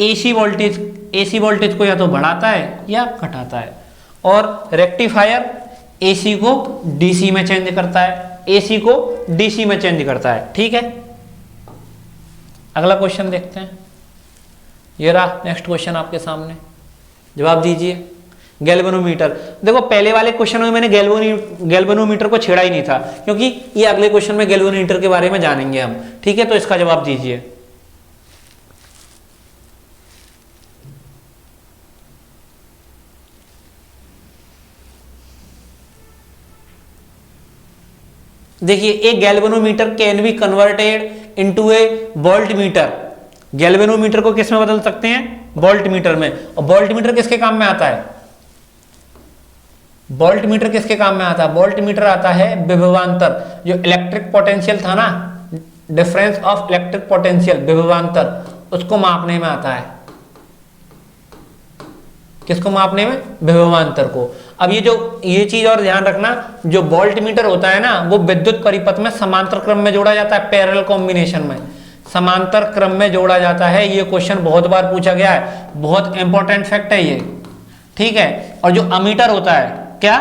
एसी वोल्टेज को या तो बढ़ाता है या घटाता है, और रेक्टिफायर एसी को डीसी में चेंज करता है, एसी को डीसी में चेंज करता है। ठीक है, अगला क्वेश्चन देखते हैं। ये रहा नेक्स्ट क्वेश्चन आपके सामने, जवाब दीजिए। गैल्वेनोमीटर। देखो पहले वाले क्वेश्चन में मैंने गैल्वेनोमीटर को छेड़ा ही नहीं था, क्योंकि ये अगले क्वेश्चन में गैल्वेनोमीटर के बारे में जानेंगे हम। ठीक है, तो इसका जवाब दीजिए। देखिए, एक galvanometer can be converted into A volt meter. Galvanometer को किस में बदल सकते हैं? वोल्ट मीटर में। और वोल्ट मीटर किसके काम में आता है? वोल्ट मीटर किसके काम में आता है? वोल्ट मीटर आता है विभवांतर, जो इलेक्ट्रिक पोटेंशियल था ना, डिफरेंस ऑफ इलेक्ट्रिक पोटेंशियल, विभवांतर, उसको मापने में आता है। किसको मापने में? विभवांतर को। अब ये चीज और ध्यान रखना, जो वोल्ट मीटर होता है ना, वो विद्युत परिपथ में समांतर क्रम में जोड़ा जाता है, पैरेलल कॉम्बिनेशन में समांतर क्रम में जोड़ा जाता है। ये क्वेश्चन बहुत बार पूछा गया है, बहुत इंपॉर्टेंट फैक्ट है ये। ठीक है, और जो अमीटर होता है, क्या?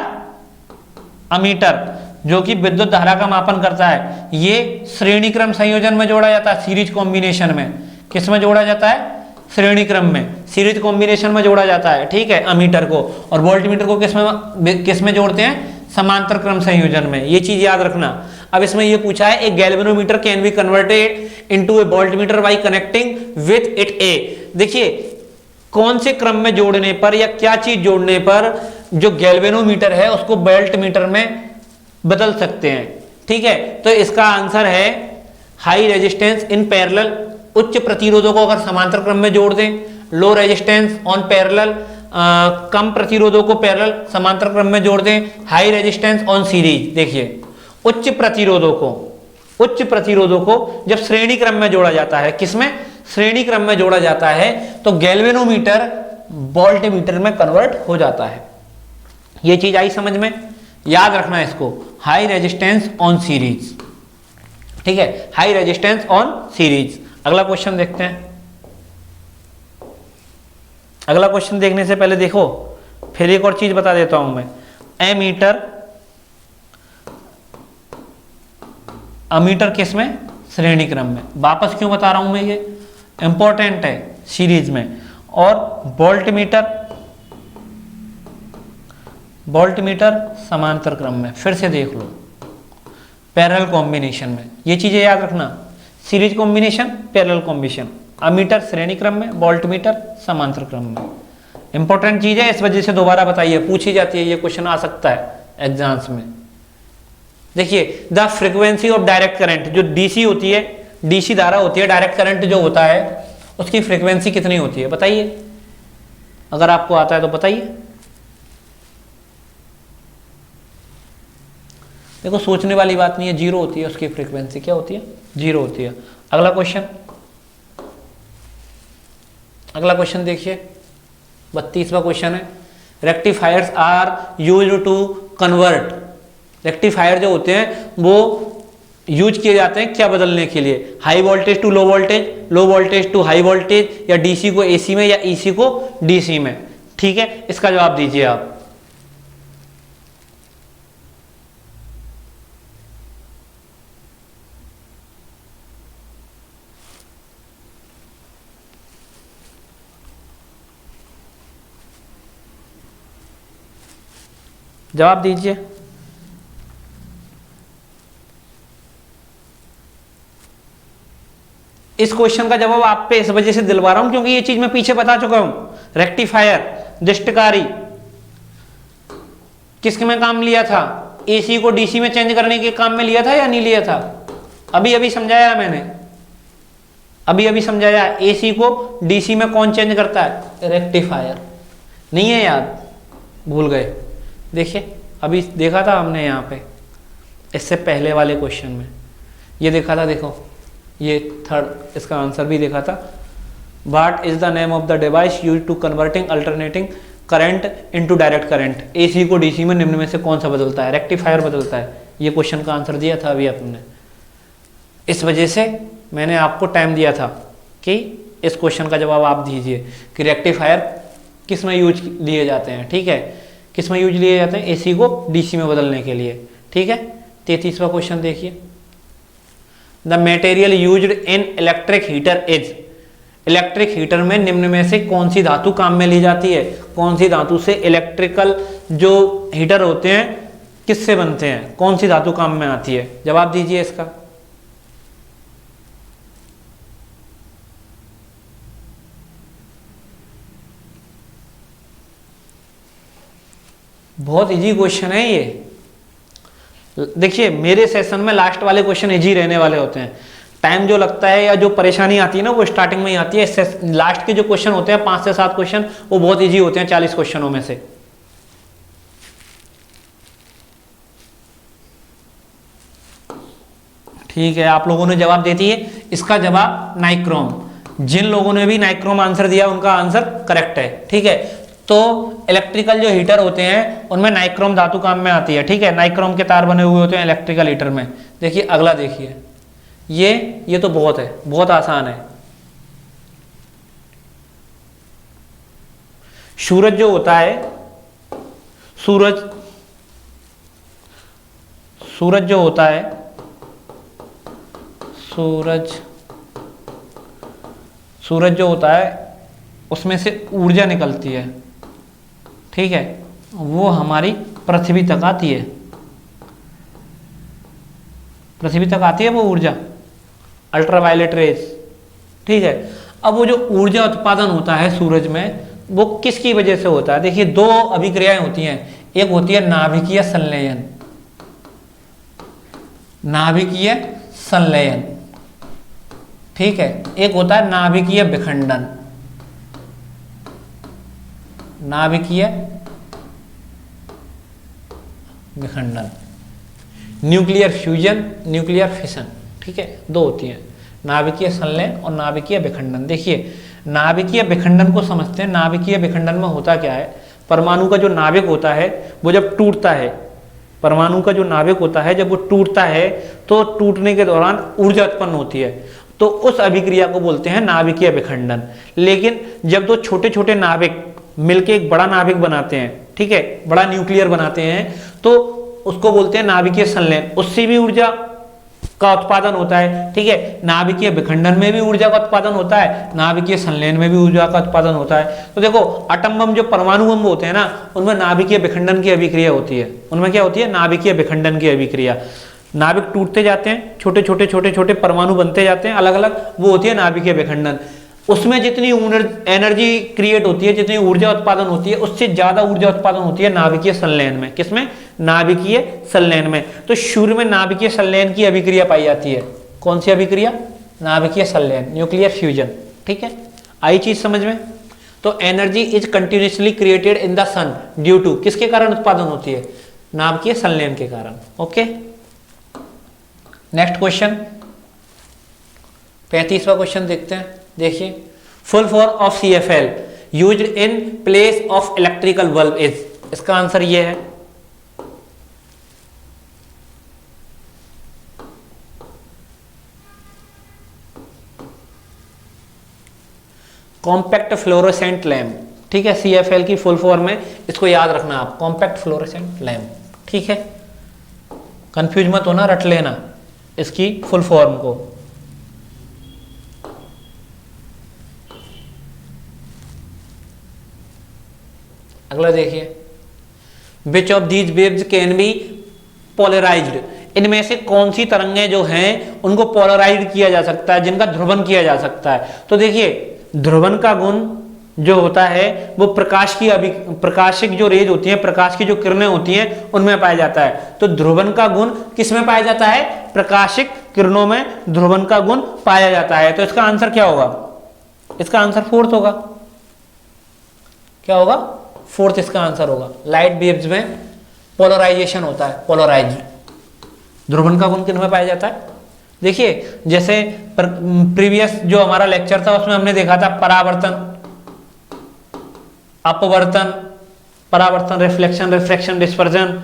अमीटर, जो कि विद्युत धारा का मापन करता है, ये श्रेणी क्रम संयोजन में जोड़ा जाता है, सीरीज कॉम्बिनेशन में। किस में जोड़ा जाता है? श्रेणी क्रम में, सीरीज कॉम्बिनेशन में जोड़ा जाता है। ठीक है, अमीटर को। और वोल्ट मीटर को किस में जोड़ते हैं? समांतर क्रम संयोजन में, ये चीज याद रखना। अब इसमें ये पूछा है, एक galvanometer can be converted into a voltmeter by connecting with it a. देखिए कौन से क्रम में जोड़ने पर या क्या चीज जोड़ने पर जो गैल्वेनोमीटर है उसको वोल्ट मीटर में बदल सकते हैं। ठीक है, तो इसका आंसर है हाई रेजिस्टेंस इन पैरेलल, उच्च प्रतिरोधों को अगर समांतर क्रम में जोड़ दें, लो रेजिस्टेंस ऑन पैरेलल, कम प्रतिरोधों को पैरेलल समांतर क्रम में जोड़ दें, हाई रेजिस्टेंस ऑन सीरीज। देखिए उच्च प्रतिरोधों को जब श्रेणी क्रम में जोड़ा जाता है, किसमें, श्रेणी क्रम में जोड़ा जाता है, तो गैल्वेनोमीटर वोल्टमीटर में कन्वर्ट हो जाता है। ये चीज आई समझ में, याद रखना इसको, हाई रेजिस्टेंस ऑन सीरीज। ठीक है, हाई रेजिस्टेंस ऑन सीरीज। अगला क्वेश्चन देखते हैं। अगला क्वेश्चन देखने से पहले देखो फिर एक और चीज बता देता हूं मैं। अमीटर किस में, श्रेणी क्रम में। वापस क्यों बता रहा हूं मैं, ये इंपॉर्टेंट है सीरीज में। और वोल्टमीटर समांतर क्रम में। फिर से देख लो, पैरेलल कॉम्बिनेशन में। ये चीजें याद रखना, series combination, parallel combination. Ammeter श्रेणी क्रम में, वोल्टमीटर समांतर क्रम में। इंपॉर्टेंट चीज है, इस वजह से दोबारा बताइए, पूछी जाती है, ये क्वेश्चन आ सकता है एग्जाम्स में। देखिए the frequency of direct current, जो डीसी होती है, डीसी धारा होती है, डायरेक्ट करंट जो होता है उसकी फ्रीक्वेंसी कितनी होती है बताइए, अगर आपको आता है तो बताइए। देखो सोचने वाली बात नहीं है, जीरो होती है उसकी फ्रीक्वेंसी। क्या होती है, जीरो होती है। अगला क्वेश्चन देखिए, 32वां क्वेश्चन है। Rectifiers are used to convert, rectifier जो होते हैं वो यूज किए जाते हैं क्या बदलने के लिए, high voltage to low voltage, low voltage to high voltage, या डीसी को एसी में या एसी को डीसी में। ठीक है, इसका जवाब दीजिए आप। जवाब दीजिए। इस क्वेश्चन का जवाब आप पे इस वजह से दिलवा रहा हूं क्योंकि ये चीज मैं पीछे बता चुका हूं। रेक्टिफायर, दृष्टकारी किसके में काम लिया था, एसी को डीसी में चेंज करने के काम में लिया था या नहीं लिया था, अभी अभी समझाया मैंने, अभी समझाया। एसी को डीसी में कौन चेंज करता है, रेक्टिफायर। नहीं है याद, भूल गए। देखिए अभी देखा था हमने यहाँ पे, इससे पहले वाले क्वेश्चन में ये देखा था। देखो ये थर्ड, इसका आंसर भी देखा था। What is the name of the device used to converting alternating current into direct current, AC को डीसी में निम्न में से कौन सा बदलता है, रेक्टिफायर बदलता है। ये क्वेश्चन का आंसर दिया था अभी आपने, इस वजह से मैंने आपको टाइम दिया था कि इस क्वेश्चन का जवाब आप दीजिए कि रेक्टिफायर किस में यूज लिए जाते हैं। ठीक है, किस में यूज लिए जाते हैं, एसी को डीसी में बदलने के लिए। ठीक है, 33वां क्वेश्चन देखिए। The material used in electric heater is, electric heater में निम्न में से कौन सी धातु काम में ली जाती है, कौन सी धातु से इलेक्ट्रिकल जो हीटर होते हैं किससे बनते हैं, कौन सी धातु काम में आती है, जवाब दीजिए इसका। बहुत इजी क्वेश्चन है ये। देखिए मेरे सेशन में लास्ट वाले क्वेश्चन इजी रहने वाले होते हैं। टाइम जो लगता है या जो परेशानी आती है ना वो स्टार्टिंग में ही आती है। लास्ट के जो क्वेश्चन होते हैं 5 से 7 क्वेश्चन वो बहुत इजी होते हैं 40 क्वेश्चनों में से। ठीक है, आप लोगों ने जवाब दे दिए। इसका जवाब नाइक्रोम। जिन लोगों ने भी नाइक्रोम आंसर दिया उनका आंसर करेक्ट है। ठीक है, तो इलेक्ट्रिकल जो हीटर होते हैं उनमें नाइक्रोम धातु काम में आती है। ठीक है, नाइक्रोम के तार बने हुए होते हैं इलेक्ट्रिकल हीटर में। देखिए अगला देखिए, ये तो बहुत है, बहुत आसान है। सूरज जो होता है, सूरज जो होता है, सूरज जो होता है उसमें से ऊर्जा निकलती है। ठीक है, वो हमारी पृथ्वी तक आती है। पृथ्वी तक आती है वो ऊर्जा, अल्ट्रावायलेट रेज, ठीक है। अब वो जो ऊर्जा उत्पादन होता है सूरज में, वो किसकी वजह से होता है? देखिए दो अभिक्रियाएं होती हैं, एक होती है नाभिकीय संलयन, नाभिकीय संलयन, ठीक है, एक होता है नाभिकीय विखंडन, नाभिकीय विखंडन, न्यूक्लियर फ्यूजन, न्यूक्लियर फिशन, ठीक है, दो होती हैं, नाभिकीय संलयन और नाभिकीय विखंडन। देखिए नाभिकीय विखंडन को समझते हैं। नाभिकीय विखंडन में होता क्या है, परमाणु का जो नाभिक होता है वो जब टूटता है, परमाणु का जो नाभिक होता है जब वो टूटता है तो टूटने के दौरान ऊर्जा उत्पन्न होती है, तो उस अभिक्रिया को बोलते हैं नाभिकीय विखंडन। लेकिन जब दो छोटे छोटे नाभिक मिलके एक बड़ा नाभिक बनाते हैं, ठीक है, बड़ा न्यूक्लियर बनाते हैं, तो उसको बोलते हैं नाभिकीय संलयन, उससे भी ऊर्जा का उत्पादन होता है, ठीक है। नाभिकीय विखंडन में भी ऊर्जा का उत्पादन होता है, नाभिकीय संलयन में भी ऊर्जा का उत्पादन होता है। तो देखो एटम बम जो परमाणु बम होते हैं ना, उनमें नाभिकीय विखंडन की अभिक्रिया होती है, उनमें क्या होती है, नाभिकीय विखंडन की अभिक्रिया। नाभिक टूटते जाते हैं, छोटे छोटे छोटे छोटे परमाणु बनते जाते हैं अलग अलग, वो होती है नाभिकीय विखंडन। उसमें जितनी एनर्जी क्रिएट होती है, जितनी ऊर्जा उत्पादन होती है, उससे ज्यादा ऊर्जा उत्पादन होती है नाभिकीय संलयन में। किसमें? नाभिकीय संलयन में। तो सूर्य में नाभिकीय संलयन की अभिक्रिया पाई जाती है। कौन सी अभिक्रिया? नाभिकीय संलयन, न्यूक्लियर फ्यूजन, ठीक है। आई चीज समझ में? तो energy is continuously created in the sun due to, किसके कारण उत्पादन होती है? नाभिकीय संलयन के कारण। ओके, नेक्स्ट क्वेश्चन, 35वां क्वेश्चन देखते हैं। देखिए, full form of CFL used in place of electrical bulb is, इसका आंसर ये है कॉम्पैक्ट फ्लोरोसेंट लैम्प, ठीक है। CFL की फुल फॉर्म में, इसको याद रखना आप, कॉम्पैक्ट फ्लोरोसेंट लैम्प, ठीक है। कंफ्यूज मत होना, रट लेना इसकी फुल फॉर्म को। अगला देखिए, which of these waves can be polarised, इनमें से कौन सी तरंगें जो हैं उनको पोलराइज किया जा सकता है, जिनका ध्रुवन किया जा सकता है। तो देखिए ध्रुवन का गुण जो होता है वो प्रकाशिक जो रेज होती हैं, प्रकाश की जो किरणें होती हैं उनमें पाया जाता है। तो ध्रुवन का गुण किस में पाया जाता है? प्रकाशिक किरणों में ध्रुवन का गुण पाया जाता है। तो इसका आंसर क्या होगा? इसका आंसर फोर्थ होगा। क्या होगा? फोर्थ इसका आंसर होगा। लाइट वेव्स में पोलराइजेशन होता है, पोलराइज्ड। ध्रुवन का गुण किन में पाया जाता है? देखिए जैसे प्रीवियस जो हमारा लेक्चर था उसमें हमने देखा था परावर्तन, अपवर्तन, परावर्तन, रिफ्लेक्शन, रिफ्रैक्शन, डिस्पर्जन,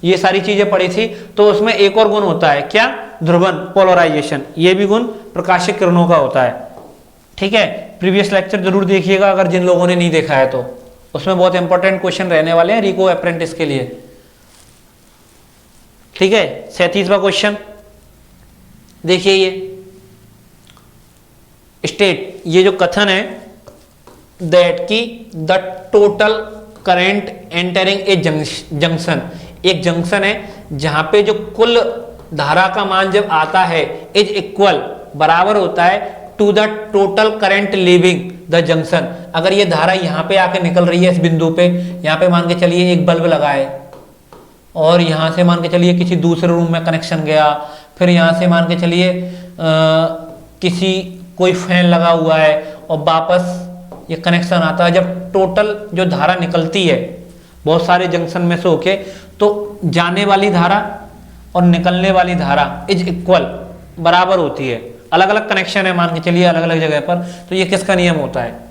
ये सारी चीजें पढ़ी थी। तो उसमें एक और गुण होता है, क्या? ध्रुवन, पोलराइजेशन। ये भी गुण प्रकाशिक किरणों का होता है, ठीक है। प्रीवियस लेक्चर जरूर देखिएगा अगर जिन लोगों ने नहीं देखा है तो, उसमें बहुत इंपॉर्टेंट क्वेश्चन रहने वाले हैं रिको अप्रेंटिस के लिए, ठीक है। 37वां क्वेश्चन देखिए, ये स्टेट, ये जो कथन है दैट की the total current entering A junction, एक जंक्शन है जहां पे जो कुल धारा का मान जब आता है इज इक्वल, बराबर होता है to the total current leaving the junction. अगर ये धारा यहाँ पे आके निकल रही है इस बिंदु पे, यहाँ पे मान के चलिए एक बल्ब लगा है और यहाँ से मान के चलिए किसी दूसरे रूम में कनेक्शन गया, फिर यहाँ से मान के चलिए किसी कोई फैन लगा हुआ है और वापस ये कनेक्शन आता है। जब टोटल जो धारा निकलती है बहुत सारे जंक्शन में से होके, तो जाने वाली धारा और निकलने वाली धारा इज इक्वल, बराबर होती है। अलग अलग कनेक्शन है मान के चलिए अलग अलग जगह पर, तो ये किसका नियम होता है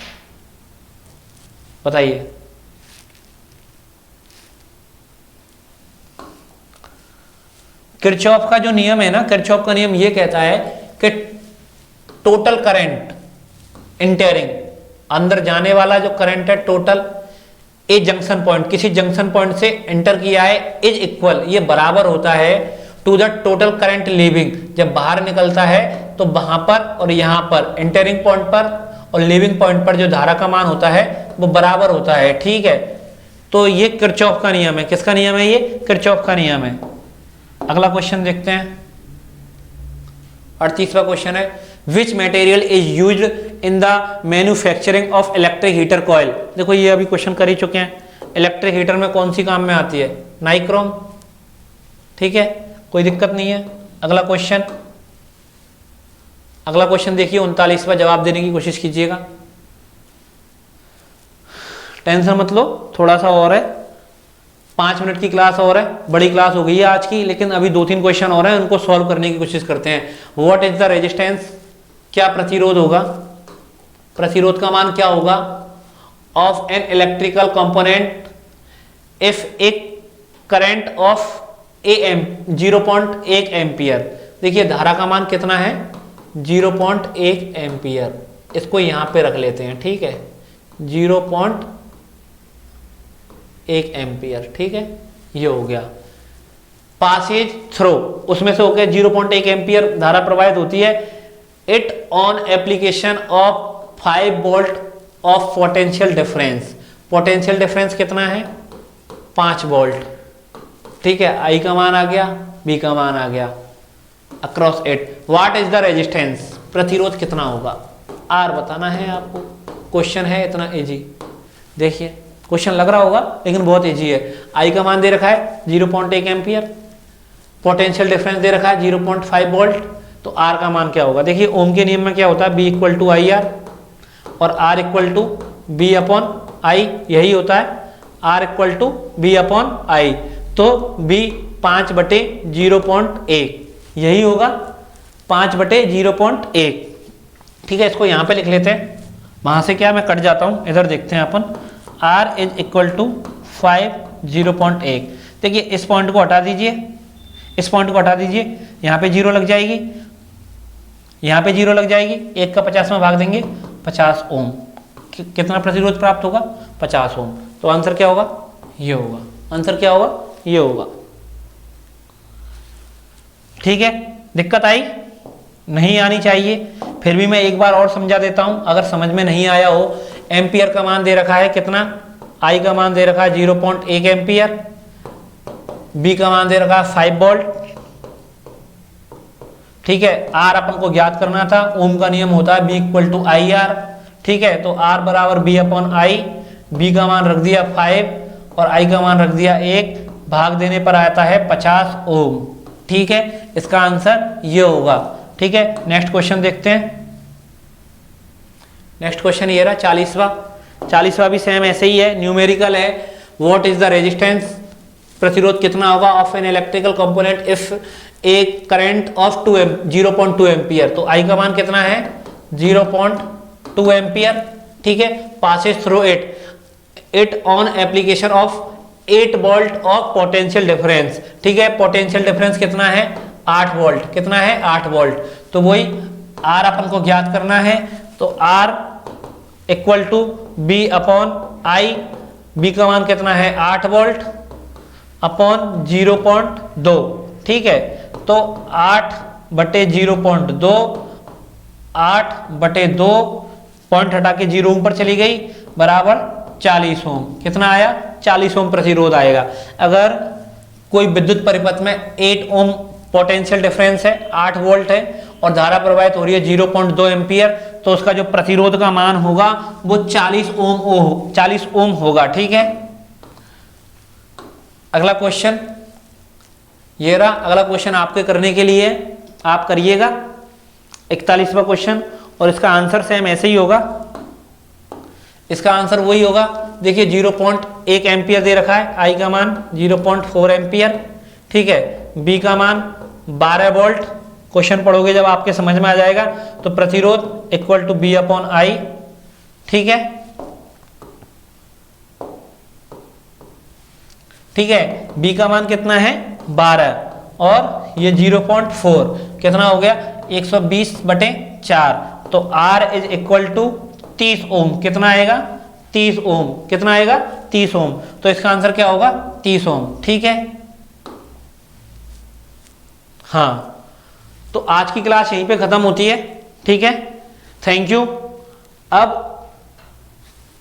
बताइए? किरचॉफ का जो नियम है ना, किरचॉफ का नियम ये कहता है कि टोटल करंट एंटरिंग, अंदर जाने वाला जो करंट है टोटल, ए जंक्शन पॉइंट, किसी जंक्शन पॉइंट से एंटर किया है, इज इक्वल, ये बराबर होता है to the total current leaving, जब बाहर निकलता है तो वहां पर और यहां पर एंटरिंग पॉइंट पर और लीविंग पॉइंट पर जो धारा का मान होता है वो बराबर होता है, ठीक है। तो ये किरचॉफ का नियम है। किसका नियम है? ये किरचॉफ का नियम है। अगला क्वेश्चन देखते हैं, 38वां क्वेश्चन है which material is used in the manufacturing of electric heater coil. देखो ये अभी क्वेश्चन कर ही चुके हैं, इलेक्ट्रिक हीटर में कौन सी काम में आती है, नाइक्रोम, ठीक है, कोई दिक्कत नहीं है। अगला क्वेश्चन देखिए 39वां, जवाब देने की कोशिश कीजिएगा, टेंशन मत लो, थोड़ा सा और है, 5 मिनट की क्लास और है, बड़ी क्लास हो गई है आज की, लेकिन अभी 2-3 क्वेश्चन और हैं, उनको सॉल्व करने की कोशिश करते हैं। व्हाट इज द रेजिस्टेंस, क्या प्रतिरोध होगा, प्रतिरोध का मान क्या होगा, of an electrical component if A current of AM 0.1 ampere. देखिए धारा का मान कितना है, 0.1 एम्पियर, इसको यहां पे रख लेते हैं, ठीक है, 0.1 एम्पियर, ठीक है, ये हो गया। पासेज थ्रो, उसमें से होकर 0.1 एम्पियर धारा प्रवाहित होती है। It on application of 5 volt of potential difference, potential difference कितना है, 5 वोल्ट, ठीक है, आई का मान आ गया, बी का मान आ गया, across it what is the resistance, प्रतिरोध कितना होगा, आर बताना है आपको। क्वेश्चन है इतना इजी, देखिए क्वेश्चन लग रहा होगा लेकिन बहुत इजी है। आई का मान दे रखा है 0.1 एम्पियर, पोटेंशियल डिफरेंस दे रखा है 0.5 वोल्ट, तो आर का मान क्या होगा। देखिए ओम के नियम में क्या होता है, B equal to I R और R equal to B upon I, यही होता है, R equal to B upon I, तो बी 5/0.1 यही होगा, 5/0.1, ठीक है, इसको यहां पे लिख लेते हैं, वहां से क्या मैं कट जाता हूं, इधर देखते हैं अपन, R इज इक्वल टू 5/0.1। देखिए इस पॉइंट को हटा दीजिए, इस पॉइंट को हटा दीजिए, यहाँ पे 0 लग जाएगी, यहाँ पे 0 लग जाएगी, 1 का 50 में भाग देंगे, 50 ओम, कितना प्रतिरोध प्राप्त होगा, 50 ओम। तो आंसर क्या होगा, ये होगा, आंसर क्या होगा, ये होगा, ठीक है। दिक्कत आई, नहीं आनी चाहिए, फिर भी मैं एक बार और समझा देता हूं, अगर समझ में नहीं आया हो। एम्पियर का मान दे रखा है कितना, आई का मान दे रखा है 0.1 एम्पियर, बी का मान दे रखा है 5 वोल्ट, ठीक है, आर अपन को ज्ञात करना था, ओम का नियम होता है B equal to I R, ठीक है, तो आर बराबर बी अपॉन आई, बी का मान रख दिया 5 और आई का मान रख दिया 1, भाग देने पर आता है 50 ओम, ठीक है, इसका आंसर ये होगा, ठीक है। नेक्स्ट क्वेश्चन देखते हैं, नेक्स्ट क्वेश्चन ये रहा 40वां भी सेम ऐसे ही है, न्यूमेरिकल है। व्हाट इज द रेजिस्टेंस, प्रतिरोध कितना होगा of an electrical component if A current of 0.2 ampere, तो आई का मान कितना है 0.2 एम्पियर, ठीक है, passes through it on application of 8 volt of potential difference, ठीक है, पोटेंशियल डिफरेंस कितना है 8 वोल्ट, कितना है 8 वोल्ट, तो वही आर अपन को ज्ञात करना है, तो R equal to B upon I, B का मान कितना है 8 वोल्ट अपॉन 0.2, ठीक है, तो 8/0.2, 8/2, पॉइंट हटा के 0 ऊपर चली गई, बराबर 40 ओम, कितना आया 40 ओम प्रतिरोध आएगा। अगर कोई विद्युत परिपथ में 8 ओम पोटेंशियल डिफरेंस है, 8 वोल्ट है और धारा प्रवाहित हो रही है 0.2 एम्पियर, तो उसका जो प्रतिरोध का मान होगा वो 40 ओम होगा, ठीक है। अगला क्वेश्चन ये रहा, अगला क्वेश्चन आपके करने के लिए आप करिएगा 41वां क्वेश्चन, और इसका आंसर सेम ऐसे ही होगा, इसका आंसर वही होगा। देखिए 0.1 एम्पियर दे रखा है, आई का मान 0.4 एम्पियर, ठीक है, बी का मान 12 वोल्ट, क्वेश्चन पढ़ोगे जब आपके समझ में आ जाएगा, तो प्रतिरोध equal to B upon I, ठीक है, ठीक है, बी का मान कितना है 12 और ये 0.4, कितना हो गया 120/4, तो R इज इक्वल टू 30 ओम, कितना आएगा 30 ओम, कितना आएगा 30 ओम, तो इसका आंसर क्या होगा 30 ओम, ठीक है। हाँ, तो आज की क्लास यहीं पे खत्म होती है, ठीक है, थैंक यू। अब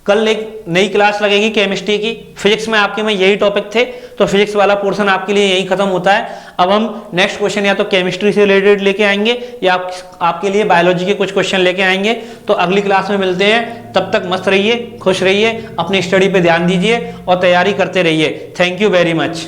कल एक नई क्लास लगेगी केमिस्ट्री की, फिजिक्स में आपके में यही टॉपिक थे, तो फिजिक्स वाला पोर्शन आपके लिए यही खत्म होता है। अब हम नेक्स्ट क्वेश्चन या तो केमिस्ट्री से रिलेटेड लेके आएंगे या आपके लिए बायोलॉजी के कुछ क्वेश्चन लेके आएंगे। तो अगली क्लास में मिलते हैं, तब तक मस्त रहिए, खुश रहिए, अपनी स्टडी पे ध्यान दीजिए और तैयारी करते रहिए। Thank you very much.